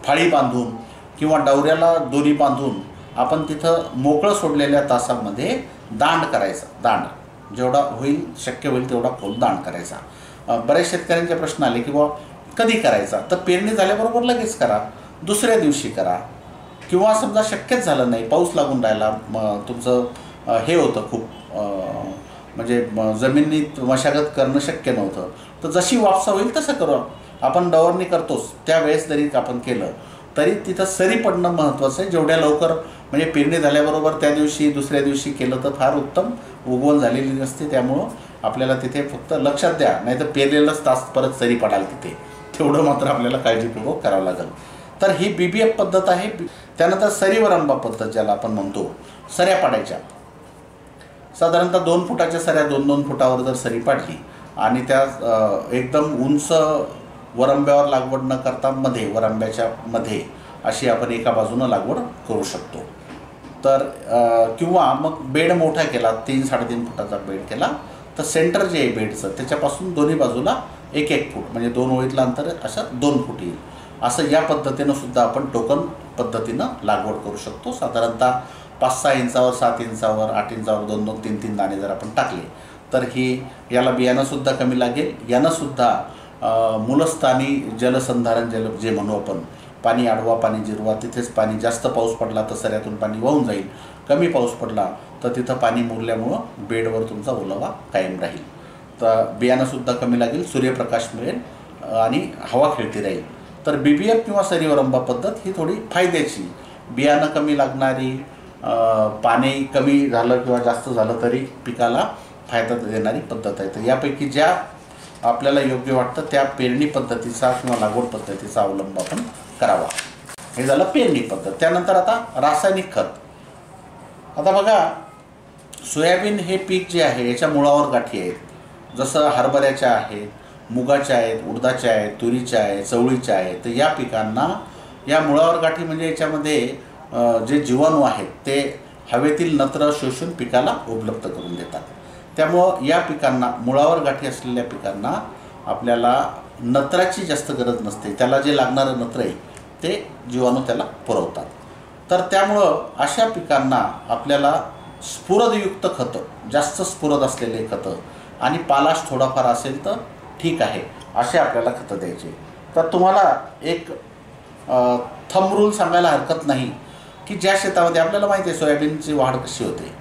फाळी बांधून किंवा डवऱ्याला दोरी बांधून आपण तिथं मोकळं सोडलेल्या तासामध्ये दांड करायचा. दांड जेवढा होईल, शक्य होईल तेवढा खोल दांड करायचा. बऱ्याच शेतकऱ्यांचे प्रश्न आले की बाबा कधी करायचा, तर पेरणी झाल्याबरोबर लगेच करा, दुसऱ्या दिवशी करा, किंवा समजा शक्यच झालं नाही, पाऊस लागून राहिला, तुमचं हे होतं खूप, म्हणजे जमिनीत मशागत करणं शक्य नव्हतं, तर जशी वापसा होईल तसं करू. आपण डवरणी करतोच त्यावेळेस जरी आपण केलं तरी तिथं सरी पडणं महत्त्वाचं आहे. जेवढ्या लवकर म्हणजे पेरणी झाल्याबरोबर त्या दिवशी दुसऱ्या दिवशी केलं तर फार उत्तम. उगवण झालेली नसते, त्यामुळं आपल्याला तिथे फक्त लक्षात द्या, नाही तर पेरलेलंच तास परत सरी पडाल तिथे, तेवढं मात्र आपल्याला काळजीपूर्वक करावं लागेल. तर ही BBF पद्धत आहे. त्यानंतर सरीवर आंबा पद्धत ज्याला आपण म्हणतो, सऱ्या पाडायच्या. साधारणतः 2 फुटाच्या सऱ्या 2-2 फुटावर जर सरी पाडली आणि त्या एकदम उंच वरंब्यावर लागवड न करता वरंब्याच्या मध्ये अशी आपण एका बाजूनं लागवड करू शकतो. तर किंवा मग बेड मोठा केला, 3-3.5 फुटाचा बेड केला तर सेंटर जे आहे बेडचं त्याच्यापासून दोन्ही बाजूला 1-1 फूट, म्हणजे 2 ओळीतलं अंतर असं 2 फूट येईल. असं या पद्धतीनं सुद्धा आपण टोकन पद्धतीनं लागवड करू शकतो. साधारणतः 5-6 इंचावर, 7 इंचावर, 8 इंचावर 2-2, 3-3 दाणे जर आपण टाकले तर याला बियाणंसुद्धा कमी लागेल. यानंसुद्धा मूलस्थानी जलसंधारण जे म्हणू आपण, पाणी अडवा पाणी जिरवा, तिथेच पाणी जास्त पाऊस पडला तर सऱ्यातून पाणी वाहून जाईल, कमी पाऊस पडला तर तिथं पाणी मुरल्यामुळं बेडवर तुमचा ओलावा कायम राहील. तर बियाणंसुद्धा कमी लागेल, सूर्यप्रकाश मिळेल आणि हवा खेळती राहील. तर BBF किंवा सरीवरंबा पद्धत ही थोडी फायद्याची, बियाणं कमी लागणारी, पाणी कमी झालं किंवा जास्त झालं तरी पिकाला फायदा देणारी पद्धत आहे. तर यापैकी ज्या आपल्याला योग्य वाटतं त्या पेरणी पद्धतीचा किंवा लागवड पद्धतीचा अवलंब आपण करावा. हे झालं पेरणी पद्धत. त्यानंतर आता रासायनिक खत. आता बघा, सोयाबीन हे पीक जे आहे याच्या मुळावर गाठी आहेत. जसं हरभऱ्याच्या आहेत, मुगाच्या आहेत, उडदाच्या आहेत, तुरीच्या आहेत, चवळीच्या आहेत. तर या पिकांना या मुळावर गाठी म्हणजे याच्यामध्ये जे जीवाणू आहेत ते हवेतील नत्र शोषून पिकाला उपलब्ध करून देतात. त्यामुळं या पिकांना, मुळावर गाठी असलेल्या पिकांना आपल्याला नत्राची जास्त गरज नसते. त्याला जे लागणारं नत्र आहे ते जीवाणू त्याला पुरवतात. तर त्यामुळं अशा पिकांना आपल्याला स्फुरदयुक्त खतं, जास्त स्फुरद असलेले खतं आणि पालाश थोडाफार असेल तर ठीक आहे, असे आपल्याला खतं द्यायचे. तर तुम्हाला एक थंब रूल सांगायला हरकत नाही की ज्या शेतामध्ये आपल्याला माहिती आहे सोयाबीनची वाढ कशी होते,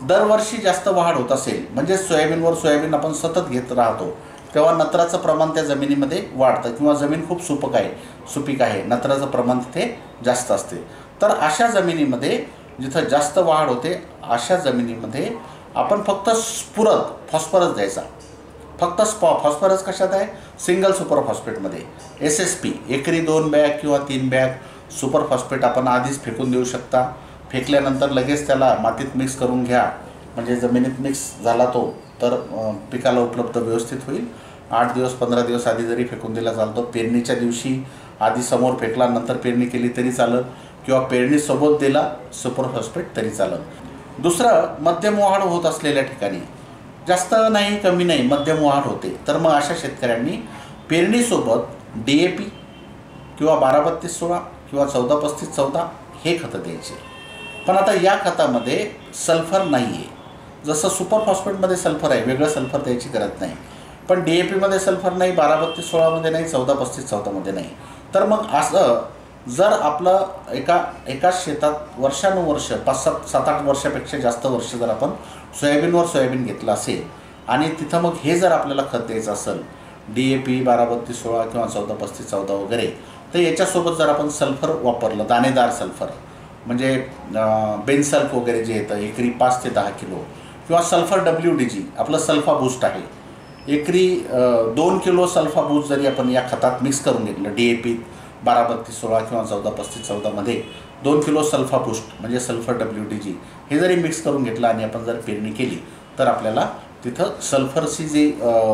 दरवर्षी जास्त वाढ होत असेल म्हणजे सोयाबीनवर सोयाबीन आपण सतत घेत राहतो, तेव्हा नत्राचं प्रमाण त्या जमिनीमध्ये वाढतं किंवा जमीन खूप सुपीक आहे, नत्राचं प्रमाण तिथे जास्त असते. तर अशा जमिनीमध्ये जिथं जास्त वाढ होते अशा जमिनीमध्ये आपण फक्त स्फुरद फॉस्फरस द्यायचा. फक्त फॉस्फरस कशात आहे? Single super फॉस्फेटमध्ये. SSP एकरी 2 बॅग किंवा 3 बॅग सुपर फॉस्फेट आपण आधीच फेकून देऊ शकता. फेकल्यानंतर लगेच त्याला मातीत मिक्स करून घ्या, म्हणजे जमिनीत मिक्स झाला तो तर पिकाला उपलब्ध व्यवस्थित होईल. 8 दिवस 15 दिवस आधी जरी फेकून दिला चालतो. पेरणीच्या दिवशी आधी समोर फेकला, नंतर पेरणी केली तरी चालत, किंवा पेरणीसोबत दिला सुपर फॉस्फेट तरी चालत. दुसरं, मध्यम वाढ होत असलेल्या ठिकाणी, जास्त नाही कमी नाही मध्यम वाढ होते, तर मग अशा शेतकऱ्यांनी पेरणीसोबत DAP किंवा 12-32-16 किंवा 14-35-14 हे खतं द्यायचे. पण आता या खतामध्ये सल्फर नाही आहे. जसं सुपर फॉस्फेटमध्ये सल्फर आहे, वेगळं सल्फर द्यायची गरज नाही. पण DAPमध्ये सल्फर नाही, 12-32-16मध्ये नाही, 14-35-14मध्ये नाही. तर मग असं जर आपलं एकाच शेतात वर्षानुवर्ष 5-7-8 वर्षापेक्षा जास्त वर्ष जर आपण सोयाबीन घेतलं असेल आणि तिथं मग हे जर आपल्याला खत द्यायचं असेल DAP 12-32-16 किंवा 14-35-14 वगैरे, तर याच्यासोबत जर आपण सल्फर वापरलं, दाणेदार सल्फर म्हणजे बेनसल्फ वगैरे जे येतं एकरी 5 ते 10 किलो, किंवा सल्फर WDG आपलं सल्फा बूस्ट आहे, एकरी 2 किलो सल्फा बूस्ट जरी आपण या खतात मिक्स करून घेतलं, DAP 12-32-16 किंवा 14-35-14मध्ये 2 किलो सल्फा बूस्ट म्हणजे सल्फर WDG हे जरी मिक्स करून घेतलं आणि आपण जर पेरणी केली तर आपल्याला तिथं सल्फरची जी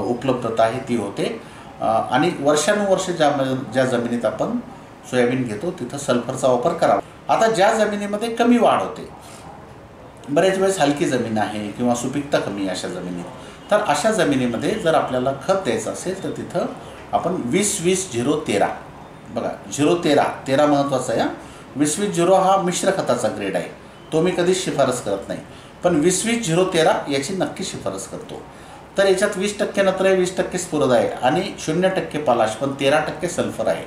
उपलब्धता आहे ती होते. आणि वर्षानुवर्ष ज्या जमिनीत आपण सोयाबीन घेतो तिथं सल्फरचा वापर करावा. आता ज्या जमिनीमध्ये कमी वाढ होते, बरेच वेळेस हलकी जमीन आहे किंवा सुपीकता कमी आहे अशा जमिनीत, तर अशा जमिनीमध्ये जर आपल्याला खत द्यायचं असेल तर तिथं आपण 20-20-0-13 बघा, 0-13 महत्त्वाचा आहे. 20-20-0 हा मिश्र खताचा ग्रेड आहे, तो मी कधीच शिफारस करत नाही. पण 20-20-0-13 याची नक्की शिफारस करतो. तर याच्यात 20% नत्र आहे, 20% स्फुरद आहे आणि 0% पालाश, पण 13% सल्फर आहे.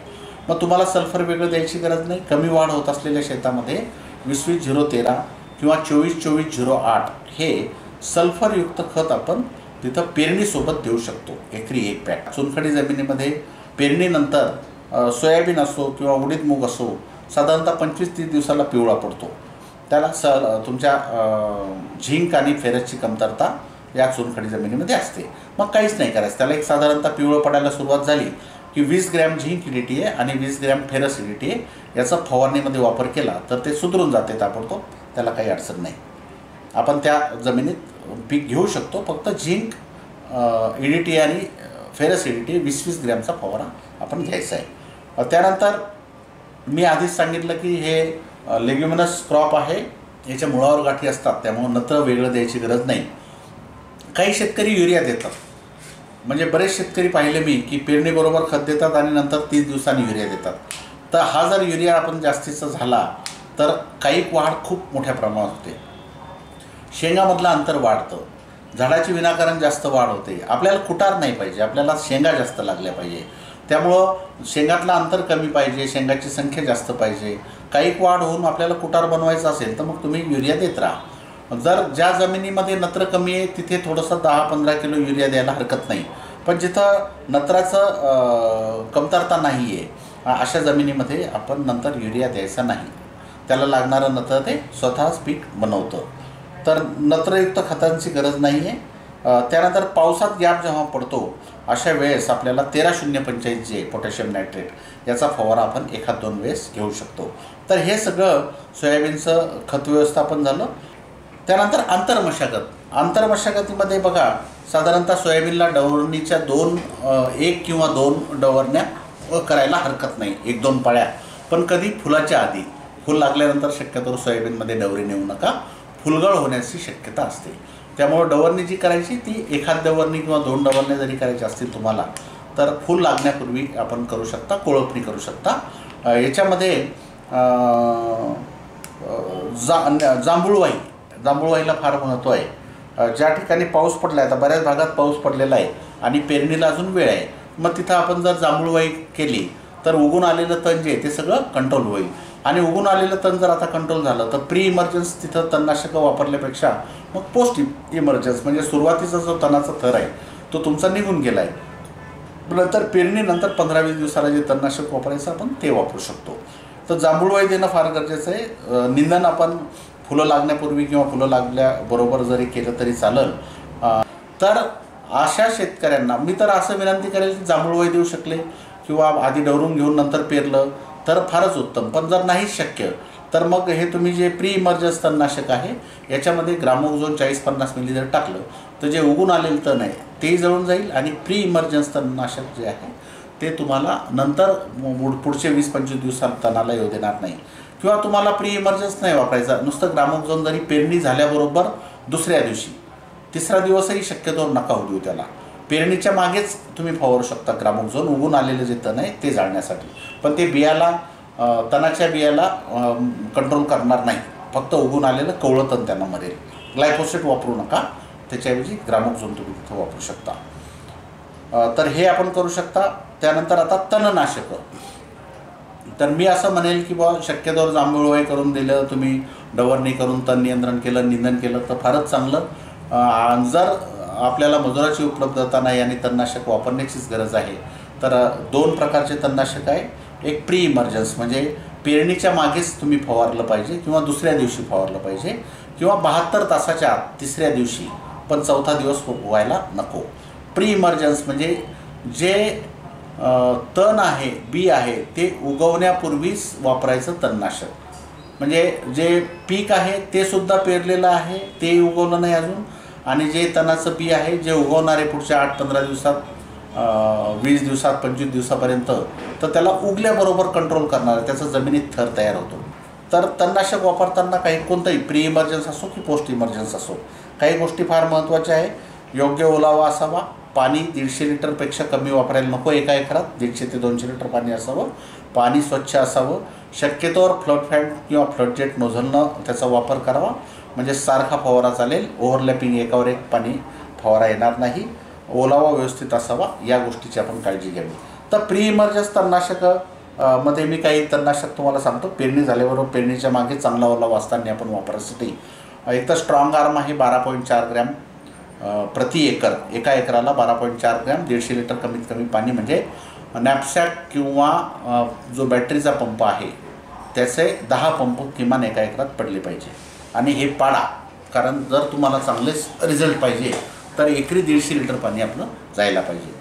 मग तुम्हाला सल्फर वेगळं द्यायची गरज नाही. कमी वाढ होत असलेल्या शेतामध्ये 20-20-0-13 किंवा 24-24-08 हे सल्फरयुक्त खत आपण तिथं पेरणीसोबत देऊ शकतो, एकरी 1 बॅग. चुनखडी जमिनीमध्ये पेरणीनंतर सोयाबीन असो किंवा उडीद मूग असो, साधारणतः 25-30 दिवसाला पिवळा पडतो. त्याला तुमच्या झिंक आणि फेरसची कमतरता या चुनखडी जमिनीमध्ये असते. मग काहीच नाही करायचं, त्याला एक साधारणतः पिवळं पडायला सुरुवात झाली की 20 ग्रॅम झिंक EDTA आणि 20 ग्रॅम फेरस EDTA याचा फवारणीमध्ये वापर केला तर ते सुधरून जाते ताबडतोब, त्याला काही अडचण नाही. आपण त्या जमिनीत पीक घेऊ शकतो. फक्त झिंक EDTA आणि फेरस EDTA 20-20 ग्रॅमचा फवारा आपण घ्यायचा आहे. त्यानंतर मी आधीच सांगितलं की हे लेग्युमिनस क्रॉप आहे, याच्या मुळावर गाठी असतात, त्यामुळे नत्र वेगळं द्यायची गरज नाही. काही शेतकरी युरिया देतात, म्हणजे बरेच शेतकरी पाहिले मी की पेरणीबरोबर खत देतात आणि नंतर 30 दिवसांनी युरिया देतात. तर हा जर युरिया आपण जास्तीचा झाला तर काईक वाढ खूप मोठ्या प्रमाणात होते, शेंगामधलं अंतर वाढतं, झाडाची विनाकारण जास्त वाढ होते. आपल्याला कुटार नाही पाहिजे, आपल्याला शेंगा जास्त लागल्या पाहिजे. त्यामुळं शेंगातलं अंतर कमी पाहिजे, शेंगाची संख्या जास्त पाहिजे. काईक वाढ होऊन आपल्याला कुटार बनवायचं असेल तर मग तुम्ही युरिया देत राहा. जर ज्या जमिनीमध्ये नत्र कमी आहे तिथे थोडंसं 10-15 किलो युरिया द्यायला हरकत नाही. पण जिथं नत्राचं कमतरता नाही आहे अशा जमिनीमध्ये आपण नंतर युरिया द्यायचा नाही. त्याला लागणारं नत्र ते स्वतःच पीक बनवतं. तर नत्रयुक्त खतांची गरज नाही आहे. त्यानंतर पावसात गॅप जेव्हा पडतो अशा वेळेस आपल्याला 13-0-45 जे पोटॅशियम नायट्रेट याचा फवारा आपण 1-2 वेळेस घेऊ शकतो. तर हे सगळं सोयाबीनचं खत व्यवस्थापन झालं. त्यानंतर आंतरमशागतीमध्ये बघा, साधारणतः सोयाबीनला डवरणीच्या 1 किंवा 2 डवरण्या करायला हरकत नाही, 1-2 पाळ्या. पण कधी फुलाच्या आधी, फुल लागल्यानंतर शक्यतो सोयाबीनमध्ये डवरी नेऊ नका, फुलगळ होण्याची शक्यता असते. त्यामुळे डवरणी जी करायची ती 1 डवरणी किंवा 2 डवरण्या जरी करायची असतील तुम्हाला तर फुल लागण्यापूर्वी आपण करू शकता, कोळपणी करू शकता. याच्यामध्ये जांभूळवाईला फार महत्त्व आहे. ज्या ठिकाणी पाऊस पडला आहे, आता बऱ्याच भागात पाऊस पडलेला आहे आणि पेरणीला अजून वेळ आहे, मग तिथं आपण जर जांभूळवाई केली तर उगून आलेलं तण जे आहे ते सगळं कंट्रोल होईल. आणि उगून आलेलं तण जर आता कंट्रोल झालं तर प्री इमर्जन्स तिथं तणनाशकं वापरल्यापेक्षा मग पोस्ट इमर्जन्स म्हणजे सुरुवातीचा जो तणाचा थर आहे तो तुमचा निघून गेला आहे, नंतर पेरणीनंतर 15-20 दिवसाला जे तणनाशक वापरायचं आपण ते वापरू शकतो. तर जांभूळवाई देणं फार गरजेचं आहे. निंदन आपण फुलं लागण्यापूर्वी किंवा फुलं लागल्याबरोबर जरी केलं तरी चालेल. तर अशा शेतकऱ्यांना मी तर असं विनंती करेल की जांभूळवाई देऊ शकले किंवा आधी डवरून घेऊन नंतर पेरलं तर फारच उत्तम. पण जर नाही शक्य तर मग हे तुम्ही जे प्री इमर्जन्स तणनाशक आहे याच्यामध्ये ग्रामोक्झोन 40-50 मिली जर टाकलं तर जे उगून आलेलं तण आहे ते जळून जाईल आणि प्री इमर्जन्स तणनाशक जे आहे ते तुम्हाला नंतर पुढचे 20-25 दिवसात तणाला येऊ देणार नाही. किंवा तुम्हाला प्री इमर्जन्स नाही वापरायचा, नुसतं ग्रामोक्झोन जरी पेरणी झाल्याबरोबर दुसऱ्या दिवशी, 3रा दिवसही शक्यतो नका होऊ देऊ त्याला. पेरणीच्या मागेच तुम्ही फवारू शकता ग्रामोक्झोन, उगून आलेलं जे तण आहे ते जाळण्यासाठी. पण ते बियाला, तणाच्या बियाला कंट्रोल करणार नाही, फक्त उगून आलेलं कवळं तण त्यांना मरेल. ग्लायफोसेट वापरू नका, त्याच्याऐवजी ग्रामोक्झोन तुम्ही तिथं वापरू शकता. तर हे आपण करू शकता. त्यानंतर आता तणनाशकं, तर मी असं म्हणेल की बा शक्यतोवर जांभूळवाई करून दिलं, तुम्ही डवरणी करून तण नियंत्रण केलं, निंदन केलं तर फारच चांगलं. जर आपल्याला मजुराची उपलब्धता नाही आणि तणनाशक वापरण्याचीच गरज आहे तर 2 प्रकारचे तणनाशक आहे. एक प्री इमर्जन्स म्हणजे पेरणीच्या मागेच तुम्ही फवारलं पाहिजे किंवा दुसऱ्या दिवशी फवारलं पाहिजे किंवा 72 तासाच्या आत 3ऱ्या दिवशी, पण 4था दिवस व्हायला नको. प्री इमर्जन्स म्हणजे जे तण आहे, बी आहे ते उगवण्यापूर्वीच वापरायचं तणनाशक. म्हणजे जे पीक आहे ते सुद्धा पेरलेलं आहे, ते उगवलं नाही अजून, आणि जे तणाचं बी आहे जे उगवणार आहे पुढच्या 8-15 दिवसात, 20 दिवसात, 25 दिवसापर्यंत, तर त्याला उगल्याबरोबर कंट्रोल करणार, त्याचा जमिनीत थर तयार होतो. तर तणनाशक वापरताना काही कोणतंही प्री इमर्जन्स असो की पोस्ट इमर्जन्स असो, काही गोष्टी फार महत्त्वाच्या आहे. योग्य ओलावा असावा, पाणी 150 लिटरपेक्षा कमी वापरायला नको एका एकरात, 150 ते 200 लिटर पाणी असावं, पाणी स्वच्छ असावं. शक्यतोवर फ्लड फॅट किंवा फ्लड जेट नोझलनं त्याचा वापर करावा, म्हणजे सारखा फवारा चालेल, ओव्हरलॅपिंग एकावर एक पाणी फवारा येणार नाही, ओलावा व्यवस्थित असावा, या गोष्टीची आपण काळजी घ्यावी. तर प्री इमर्जन्स तणनाशकं मध्ये मी काही तणनाशक तुम्हाला सांगतो. पेरणी झाल्याबरोबर पेरणीच्या मागे चांगला ओलावा असताना आपण वापरायसाठी एक तर स्ट्रॉंग आर्म आहे 12.4 ग्रॅम प्रति एकर, एका एकराला 12.4 ग्रॅम, 150 लिटर कमीत कमी पाणी, म्हणजे नॅपसॅक किंवा जो बॅटरीचा पंप आहे त्याचे 10 पंप किमान एका एकरात पडले पाहिजे. आणि हे पाडा, कारण जर तुम्हाला चांगलेच रिझल्ट पाहिजे तर एकरी 150 लिटर पाणी आपलं जायला पाहिजे.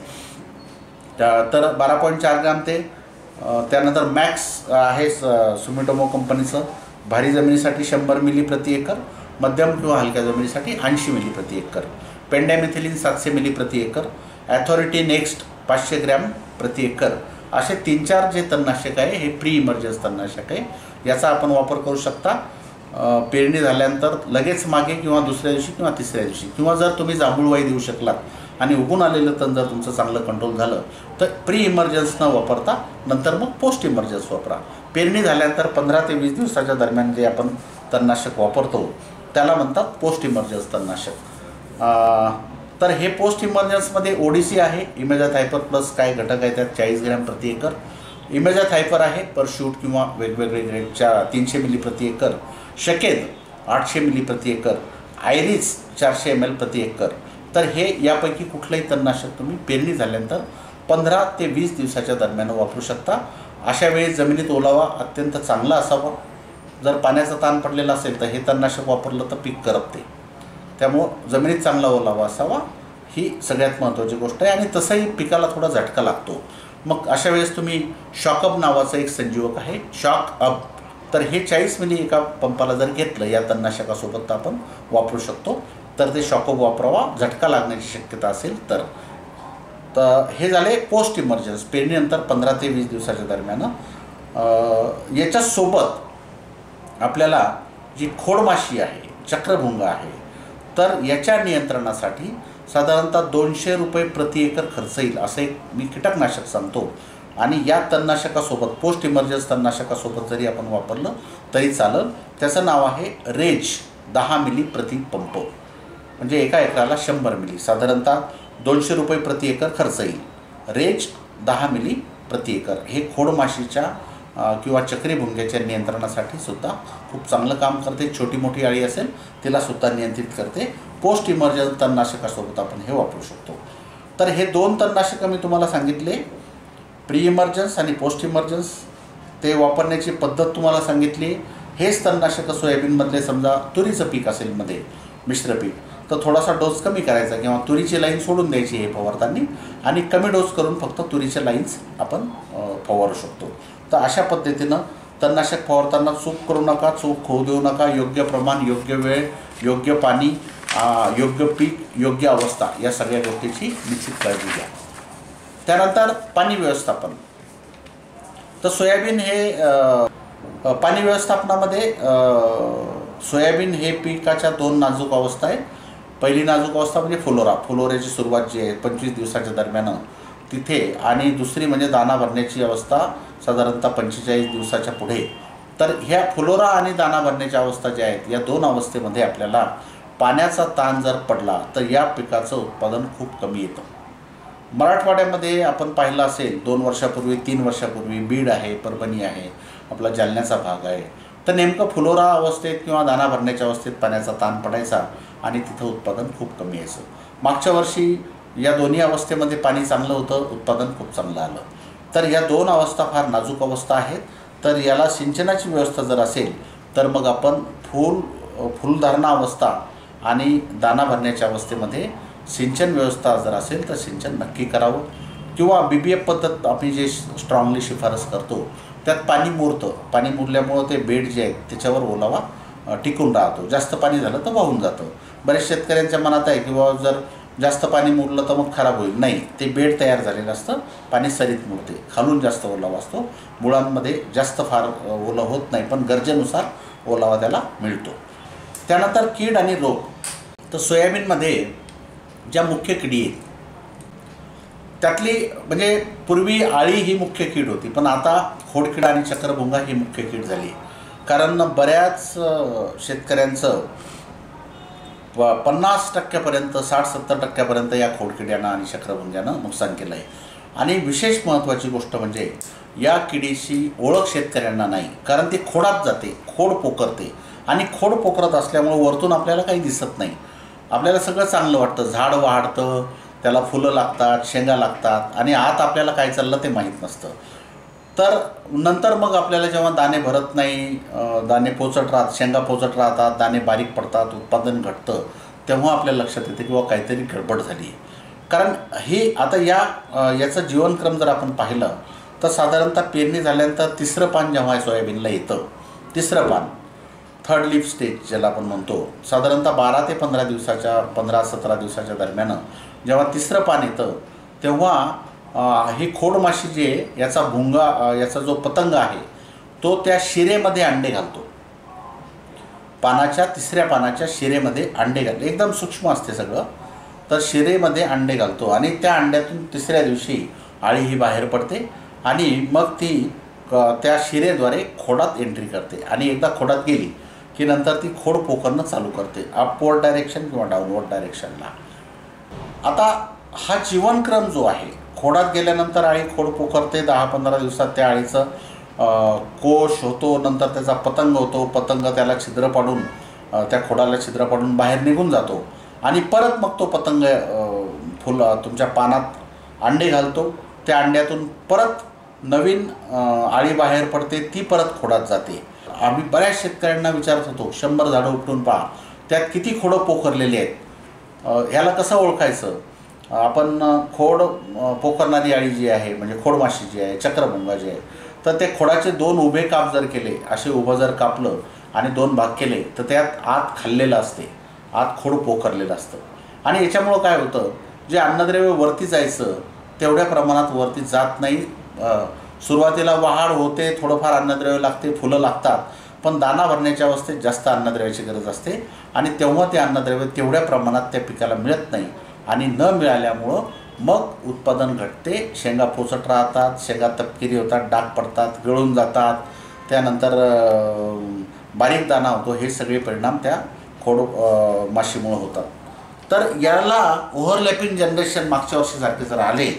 तर 12.4 ग्रॅम ते. त्यानंतर मॅक्स आहे सुमिटोमो कंपनीचं, भारी जमिनीसाठी 100 मिली प्रति एकर, मध्यम किंवा हलक्या जमिनीसाठी 80 मिली प्रति एकर. पेंडॅमिथिलिन 700 मिली प्रति एकर, ॲथॉरिटी नेक्स्ट 500 ग्रॅम प्रति एकर. असे 3-4 जे तणनाशक आहे हे प्री इमर्जन्स तणनाशक आहे, याचा आपण वापर करू शकता. पेरणी झाल्यानंतर लगेच मागे किंवा दुसऱ्या दिवशी किंवा 3ऱ्या दिवशी, किंवा जर तुम्ही जांभूळवाई देऊ शकलात आणि उगून आलेलं तण जर तुमचं चांगलं कंट्रोल झालं तर प्री इमर्जन्स न वापरता नंतर मग पोस्ट इमर्जन्स वापरा. पेरणी झाल्यानंतर 15 ते 20 दिवसाच्या दरम्यान जे आपण तणनाशक वापरतो त्याला म्हणतात पोस्ट इमर्जन्स तणनाशक. तर हे पोस्ट इमर्जन्समध्ये ODC आहे, इमेजाथायपर प्लस काय घटक आहे त्यात 40 ग्रॅम प्रति एकर. इमेजाथायपर आहे पर शूट किंवा वेगवेगळे ग्रेडच्या 300 मिली प्रति एकर, शकेद 800 मिली प्रति एकर, आयरिस 400 ml प्रति एकर. तर हे यापैकी कुठलंही तणनाशक तुम्ही पेरणी झाल्यानंतर 15 ते 20 दिवसाच्या दरम्यान वापरू शकता. अशा वेळी जमिनीत ओलावा अत्यंत चांगला असावा. जर पाण्याचा ताण पडलेला असेल तर हे तणनाशक वापरलं तर पीक करपते. त्यामुळं जमिनीत चांगला ओलावा असावा ही सगळ्यात महत्त्वाची गोष्ट आहे. आणि तसंही पिकाला थोडा झटका लागतो. मग अशा वेळेस तुम्ही शॉकअप नावाचं एक संजीवक आहे, शॉकअप. तर हे 40 मिली एका पंपाला जर घेतलं या तणनाशकासोबत आपण वापरू शकतो. तर ते शॉकअप वापरावा झटका लागण्याची शक्यता असेल तर. हे झाले पोस्ट इमर्जन्स, पेरणीनंतर 15 ते 20 दिवसाच्या दरम्यान. याच्यासोबत आपल्याला जी खोडमाशी आहे, चक्रभुंगा आहे, तर याच्या नियंत्रणासाठी साधारणतः 200 रुपये प्रति एकर खर्च येईल असं एक मी कीटकनाशक सांगतो. आणि या तणनाशकासोबत पोस्ट इमर्जन्स तणनाशकासोबत जरी आपण वापरलं तरी चालेल. त्याचं नाव आहे रेज 10 मिली प्रति पंप. म्हणजे एका एकराला 100 मिली, साधारणतः 200 रुपये प्रति एकर खर्च येईल. रेज 10 मिली प्रति एकर हे खोडमाशीच्या किंवा चक्रीभुंग्याच्या नियंत्रणासाठी सुद्धा खूप चांगलं काम करते. छोटी मोठी अळी असेल तिलासुद्धा नियंत्रित करते. पोस्ट इमर्जन्स तणनाशकासोबत आपण हे वापरू शकतो. तर हे 2 तणनाशकं मी तुम्हाला सांगितले, प्री इमर्जन्स आणि पोस्ट इमर्जन्स. ते वापरण्याची पद्धत तुम्हाला सांगितली. हेच तणनाशकं सोयाबीनमधले समजा तुरीचं पीक असेल मध्ये मिश्र पीक तर थोडासा डोस कमी करायचा किंवा तुरीची लाईन सोडून द्यायची हे फवारताना आणि कमी डोस करून फक्त तुरीच्या लाईन्स आपण फवारू शकतो. तर अशा पद्धतीनं तणनाशक फवारताना चूक करू नका, चूक होऊ देऊ नका. योग्य प्रमाण, योग्य वेळ, योग्य पाणी, योग्य पीक, योग्य अवस्था या सगळ्या गोष्टीची निश्चित काळजी घ्या. त्यानंतर पाणी व्यवस्थापन. तर सोयाबीन हे पाणी व्यवस्थापनामध्ये सोयाबीन हे पिकाच्या 2 नाजूक अवस्था आहेत. पहिली नाजूक अवस्था म्हणजे फुलोऱ्याची सुरुवात जी आहे 25 दिवसाच्या दरम्यान तिथे, आणि दुसरी म्हणजे दाना भरण्याची अवस्था साधारणतः 45 दिवसाच्या पुढे. तर ह्या फुलोरा आणि दाना भरण्याच्या अवस्था ज्या आहेत या 2 अवस्थेमध्ये आपल्याला पाण्याचा ताण जर पडला तर या पिकाचं उत्पादन खूप कमी येतं. मराठवाड्यामध्ये आपण पाहिलं असेल 2 वर्षापूर्वी 3 वर्षापूर्वी बीड आहे, परभणी आहे, आपला जालन्याचा भाग आहे, तर नेमकं फुलोरा अवस्थेत किंवा दाना भरण्याच्या अवस्थेत पाण्याचा ताण पडायचा आणि तिथं उत्पादन खूप कमी यायचं. मागच्या वर्षी या दोन्ही अवस्थेमध्ये पाणी चांगलं होतं, उत्पादन खूप चांगलं आलं. तर या 2 अवस्था फार नाजूक अवस्था आहेत. तर याला सिंचनाची व्यवस्था जर असेल तर मग आपण फुलधारणा अवस्था आणि दाना भरण्याच्या अवस्थेमध्ये सिंचन व्यवस्था जर असेल तर सिंचन नक्की करावं. किंवा BBF पद्धत आम्ही जे स्ट्रॉंगली शिफारस करतो त्यात पाणी मुरतं. पाणी मुरल्यामुळं ते बेड जे आहेत त्याच्यावर ओलावा टिकून राहतो. जास्त पाणी झालं तर वाहून जातं. बऱ्याच शेतकऱ्यांच्या मनात आहे की बाबा जर जास्त पाणी मुरलं तर मग खराब होईल. नाही, ते बेड तयार झालेलं असतं, पाणी सरीत मुरते, खालून जास्त ओलावा असतो, मुळांमध्ये जास्त फार ओलं होत नाही, पण गरजेनुसार ओलावा त्याला मिळतो. त्यानंतर कीड आणि रोग. तर सोयाबीनमध्ये ज्या मुख्य किडी आहेत त्यातली म्हणजे पूर्वी आळी ही मुख्य कीड होती, पण आता खोडकिडा आणि चक्रभुंगा ही मुख्य कीड झाली. कारण बऱ्याच शेतकऱ्यांचं 50% 60-70% या खोडकिड्यानं आणि चक्रभुंग्यानं नुकसान केलं आहे. आणि विशेष महत्त्वाची गोष्ट म्हणजे या किडीची ओळख शेतकऱ्यांना नाही, कारण ती खोडात जाते, खोड पोखरते आणि खोड पोखरत असल्यामुळे वरतून आपल्याला काही दिसत नाही. आपल्याला सगळं चांगलं वाटतं, झाड वाढतं, त्याला फुलं लागतात, शेंगा लागतात आणि आत आपल्याला काय चाललं ते माहीत नसतं. तर नंतर मग आपल्याला जेव्हा दाणे भरत नाही, दाणे पोचट राहतात, शेंगा पोचट राहतात, दाणे बारीक पडतात, उत्पादन घटतं, तेव्हा आपल्याला लक्षात येते किंवा काहीतरी गडबड झाली. कारण हे आता याचं जीवनक्रम जर आपण पाहिलं तर साधारणतः पेरणी झाल्यानंतर 3रं पान जेव्हा सोयाबीनला येतं, 3रं पान, 3rd लीफ स्टेज ज्याला आपण म्हणतो, साधारणतः 12 ते 15 दिवसाच्या 15-17 दिवसाच्या दरम्यान जेव्हा 3रं पान येतं तेव्हा ही खोडमाशी जी आहे याचा भुंगा, याचा जो पतंग आहे तो त्या शिरेमध्ये अंडे घालतो. पानाच्या 3ऱ्या पानाच्या शिरेमध्ये अंडे घालते. एकदम सूक्ष्म असते सगळं. तर शिरेमध्ये अंडे घालतो आणि त्या अंड्यातून तिसऱ्या दिवशी आळी ही बाहेर पडते आणि मग ती त्या शिरेद्वारे खोडात एंट्री करते आणि एकदा खोडात गेली की नंतर ती खोड पोखरणं चालू करते अपवर्ड डायरेक्शन किंवा डाऊनवर्ड डायरेक्शनला. आता हा जीवनक्रम जो आहे, खोडात गेल्यानंतर आळी खोड पोखरते, 10-15 दिवसात त्या आळीचं कोश होतो, नंतर त्याचा पतंग होतो, पतंग त्याला छिद्र पाडून त्या खोडाला छिद्र पाडून बाहेर निघून जातो आणि परत मग तो पतंग तुमच्या पानात अंडे घालतो. त्या अंड्यातून परत नवीन आळी बाहेर पडते, ती परत खोडात जाते. आम्ही बऱ्याच शेतकऱ्यांना विचारत होतो, 100 झाडं उपटून पहा, त्यात किती खोडं पोखरलेली आहेत, ह्याला कसं ओळखायचं. आपण खोड पोखरणारी आळी जी आहे म्हणजे खोडमाशी जी आहे, चक्रभुंगा जी आहे, तर ते खोडाचे 2 उभे काप जर केले, असे उभं जर कापलं आणि 2 भाग केले तर त्यात आत खाल्लेलं असते, आत खोड पोखरलेलं असतं. आणि याच्यामुळं काय होतं, जे अन्नद्रव्य वरती जायचं तेवढ्या प्रमाणात वरती जात नाही. सुरुवातीला वाढ होते, थोडंफार अन्नद्रव्य लागते, फुलं लागतात, पण दाना भरण्याच्या अवस्थेत जास्त अन्नद्रव्याची गरज असते आणि तेव्हा ते अन्नद्रव्य तेवढ्या प्रमाणात त्या पिकाला मिळत नाही आणि न मिळाल्यामुळं मग उत्पादन घटते. शेंगा पोचट राहतात, शेंगा तपकिरी होतात, डाग पडतात, गळून जातात, त्यानंतर बारीक दाना होतो. हे सगळे परिणाम त्या खोड माशीमुळे होतात. तर याला ओव्हरलॅपिंग जनरेशन मागच्या वर्षीसारखे जर आले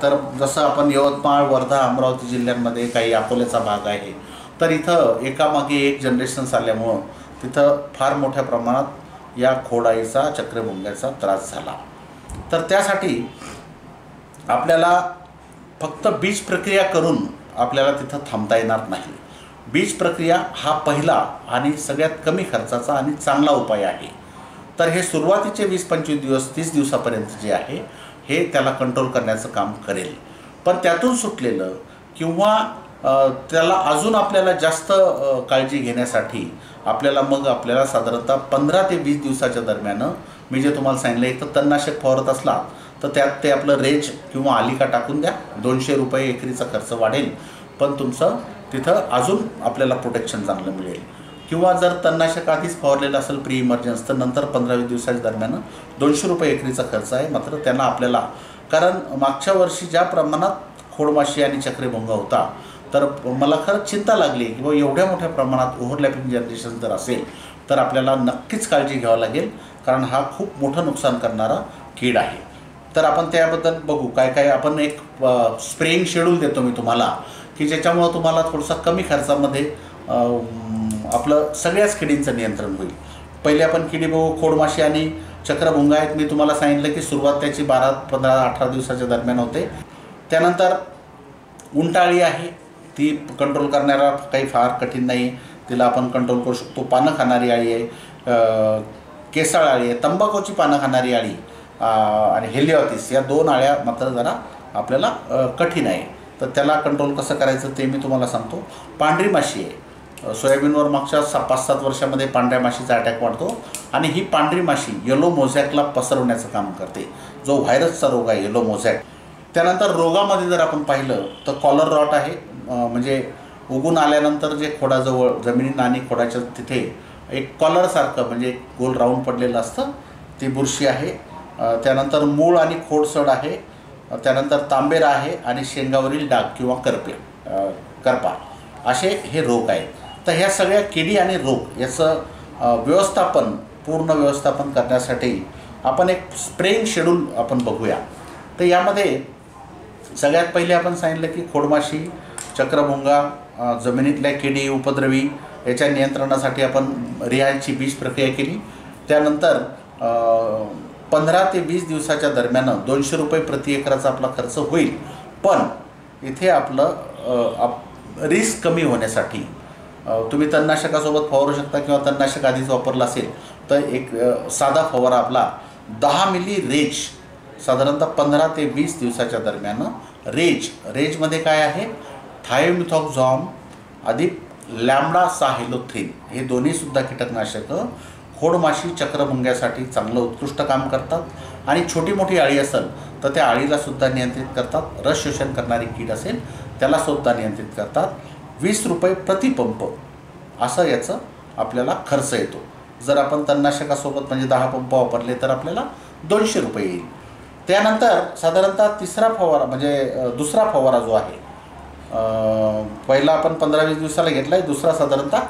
तर जसं आपण यवतमाळ, वर्धा, अमरावती जिल्ह्यांमध्ये, काही अकोल्याचा भाग आहे, तर इथं एकामागे एक जनरेशन्स आल्यामुळं तिथं फार मोठ्या प्रमाणात या खोडाईचा, चक्रभुंग्याचा त्रास झाला. तर त्यासाठी आपल्याला फक्त बीज प्रक्रिया करून आपल्याला तिथं थांबता येणार नाही. बीज प्रक्रिया हा पहिला आणि सगळ्यात कमी खर्चाचा आणि चांगला उपाय आहे. तर हे सुरुवातीचे 20-25 दिवस, 30 दिवसापर्यंत जे आहे हे त्याला कंट्रोल करण्याचं काम करेल. पण त्यातून सुटलेलं किंवा त्याला अजून आपल्याला जास्त काळजी घेण्यासाठी आपल्याला साधारणतः 15 ते 20 दिवसाच्या दरम्यान मी जे तुम्हाला सांगितलं, एक तर तणनाशक फवारत असला तर त्यात ते आपलं रेज किंवा आलिका टाकून द्या. 200 रुपये एकरीचा खर्च वाढेल, पण तुमचं तिथं अजून आपल्याला प्रोटेक्शन चांगलं मिळेल. किंवा जर तणनाशक आधीच फवारलेलं असेल प्री इमर्जन्स, तर नंतर 15-20 दिवसाच्या दरम्यान 200 रुपये एकरीचा खर्च आहे. मात्र त्यांना आपल्याला, कारण मागच्या वर्षी ज्या प्रमाणात खोडमाशी आणि चक्रभुंगा होता, तर मला खरंच चिंता लागली की बाबा एवढ्या मोठ्या प्रमाणात ओव्हरलॅपिंग जनरेशन जर असेल तर आपल्याला नक्कीच काळजी घ्यावी लागेल, कारण हा खूप मोठं नुकसान करणारा कीड आहे. तर आपण त्याबद्दल बघू काय काय. आपण एक स्प्रेइंग शेड्यूल देतो मी तुम्हाला, की ज्याच्यामुळं तुम्हाला थोडंसं कमी खर्चामध्ये आपलं सगळ्याच किडींचं नियंत्रण होईल. पहिले आपण किडी बघू. खोडमाशी आणि चक्रभुंगा आहेत. मी तुम्हाला सांगितलं की सुरुवात त्याची 12, 15, 18 दिवसाच्या दरम्यान होते. त्यानंतर उंटाळी आहे, ती कंट्रोल करण्याला काही फार कठीण नाही, तिला आपण कंट्रोल करू शकतो. पानं खाणारी आळी आहे, केसाळ आळी आहे, तंबाखूची पानं खाणारी आळी आणि हेलिओथिस, या 2 आळ्या मात्र जरा आपल्याला कठीण आहे. तर त्याला कंट्रोल कसं करायचं ते मी तुम्हाला सांगतो. पांढरी माशी आहे, सोयाबीनवर मागच्या 5-7 वर्षामध्ये पांढऱ्या माशीचा अटॅक वाढतो आणि ही पांढरी माशी येलो मोझॅकला पसरवण्याचं काम करते, जो व्हायरसचा रोग आहे येलो मोझॅक. त्यानंतर रोगामध्ये जर आपण पाहिलं तर कॉलर रॉट आहे, म्हणजे उगून आल्यानंतर जे खोडाजवळ जमिनीनं आणि खोडाच्या तिथे एक कॉलरसारखं म्हणजे एक गोल राऊंड पडलेलं असतं, ती बुरशी आहे. त्यानंतर मूळ आणि खोडसड आहे. त्यानंतर तांबेरा आहे आणि शेंगावरील डाग किंवा करपा, असे हे रोग आहेत. तर ह्या सगळ्या किडी आणि रोग याचं पूर्ण व्यवस्थापन करण्यासाठी आपण एक स्प्रेइंग शेड्यूल आपण बघूया. तर यामध्ये सगळ्यात पहिले आपण सांगितलं की खोडमाशी, चक्रभुंगा, जमिनीतल्या किडी, उपद्रवी याच्या नियंत्रणासाठी आपण रिहायची बीज प्रक्रिया केली. त्यानंतर 15 ते 20 दिवसाच्या दरम्यान 200 रुपये प्रति एकराचा आपला खर्च होईल. पण इथे आपलं रिस्क कमी होण्यासाठी तुम्ही तणनाशकासोबत फवारू शकता किंवा तणनाशक आधीच वापरलं असेल तर एक साधा फवारा आपला 10 मिली रेज साधारणतः 15 ते 20 दिवसाच्या दरम्यान रेजमध्ये काय आहे, थायोमिथॉक्झॉम अधिक लॅम्बडासाहेलोथ्रिन हे दोन्हीसुद्धा कीटकनाशकं खोडमाशी, चक्रभुंग्यासाठी चांगलं उत्कृष्ट काम करतात आणि छोटी मोठी आळी असेल तर त्या आळीलासुद्धा नियंत्रित करतात. रस शोषण करणारी कीड असेल त्यालासुद्धा नियंत्रित करतात. 20 रुपये प्रति पंप असं याचं आपल्याला खर्च येतो. जर आपण तणनाशकासोबत म्हणजे 10 पंप वापरले तर आपल्याला 200 रुपये येईल. त्यानंतर साधारणतः तिसरा फवारा म्हणजे दुसरा फवारा जो आहे, पहिला आपण 15-20 दिवसाला घेतला आहे, दुसरा साधारणतः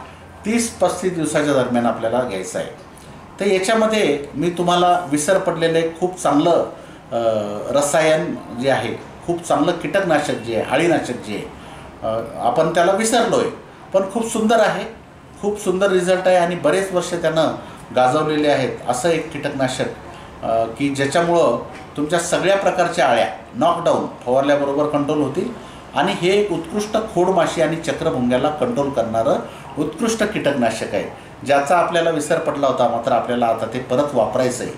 30-35 दिवसाच्या दरम्यान आपल्याला घ्यायचा आहे. तर याच्यामध्ये मी तुम्हाला विसर पडलेले खूप चांगलं रसायन जे आहे, खूप चांगलं कीटकनाशक जे आहे, अळीनाशक जे आहे, आपण त्याला विसरलो आहे, पण खूप सुंदर आहे, खूप सुंदर रिझल्ट आहे आणि बरेच वर्ष त्यानं गाजवलेले आहेत असं एक कीटकनाशक की ज्याच्यामुळं तुमच्या सगळ्या प्रकारच्या आळ्या नॉकडाऊन फवारल्याबरोबर कंट्रोल होतील. आणि हे एक उत्कृष्ट खोडमाशी आणि चक्रभुंग्याला कंट्रोल करणारं उत्कृष्ट कीटकनाशक आहे, ज्याचा आपल्याला विसर पडला होता, मात्र आपल्याला आता ते परत वापरायचं आहे.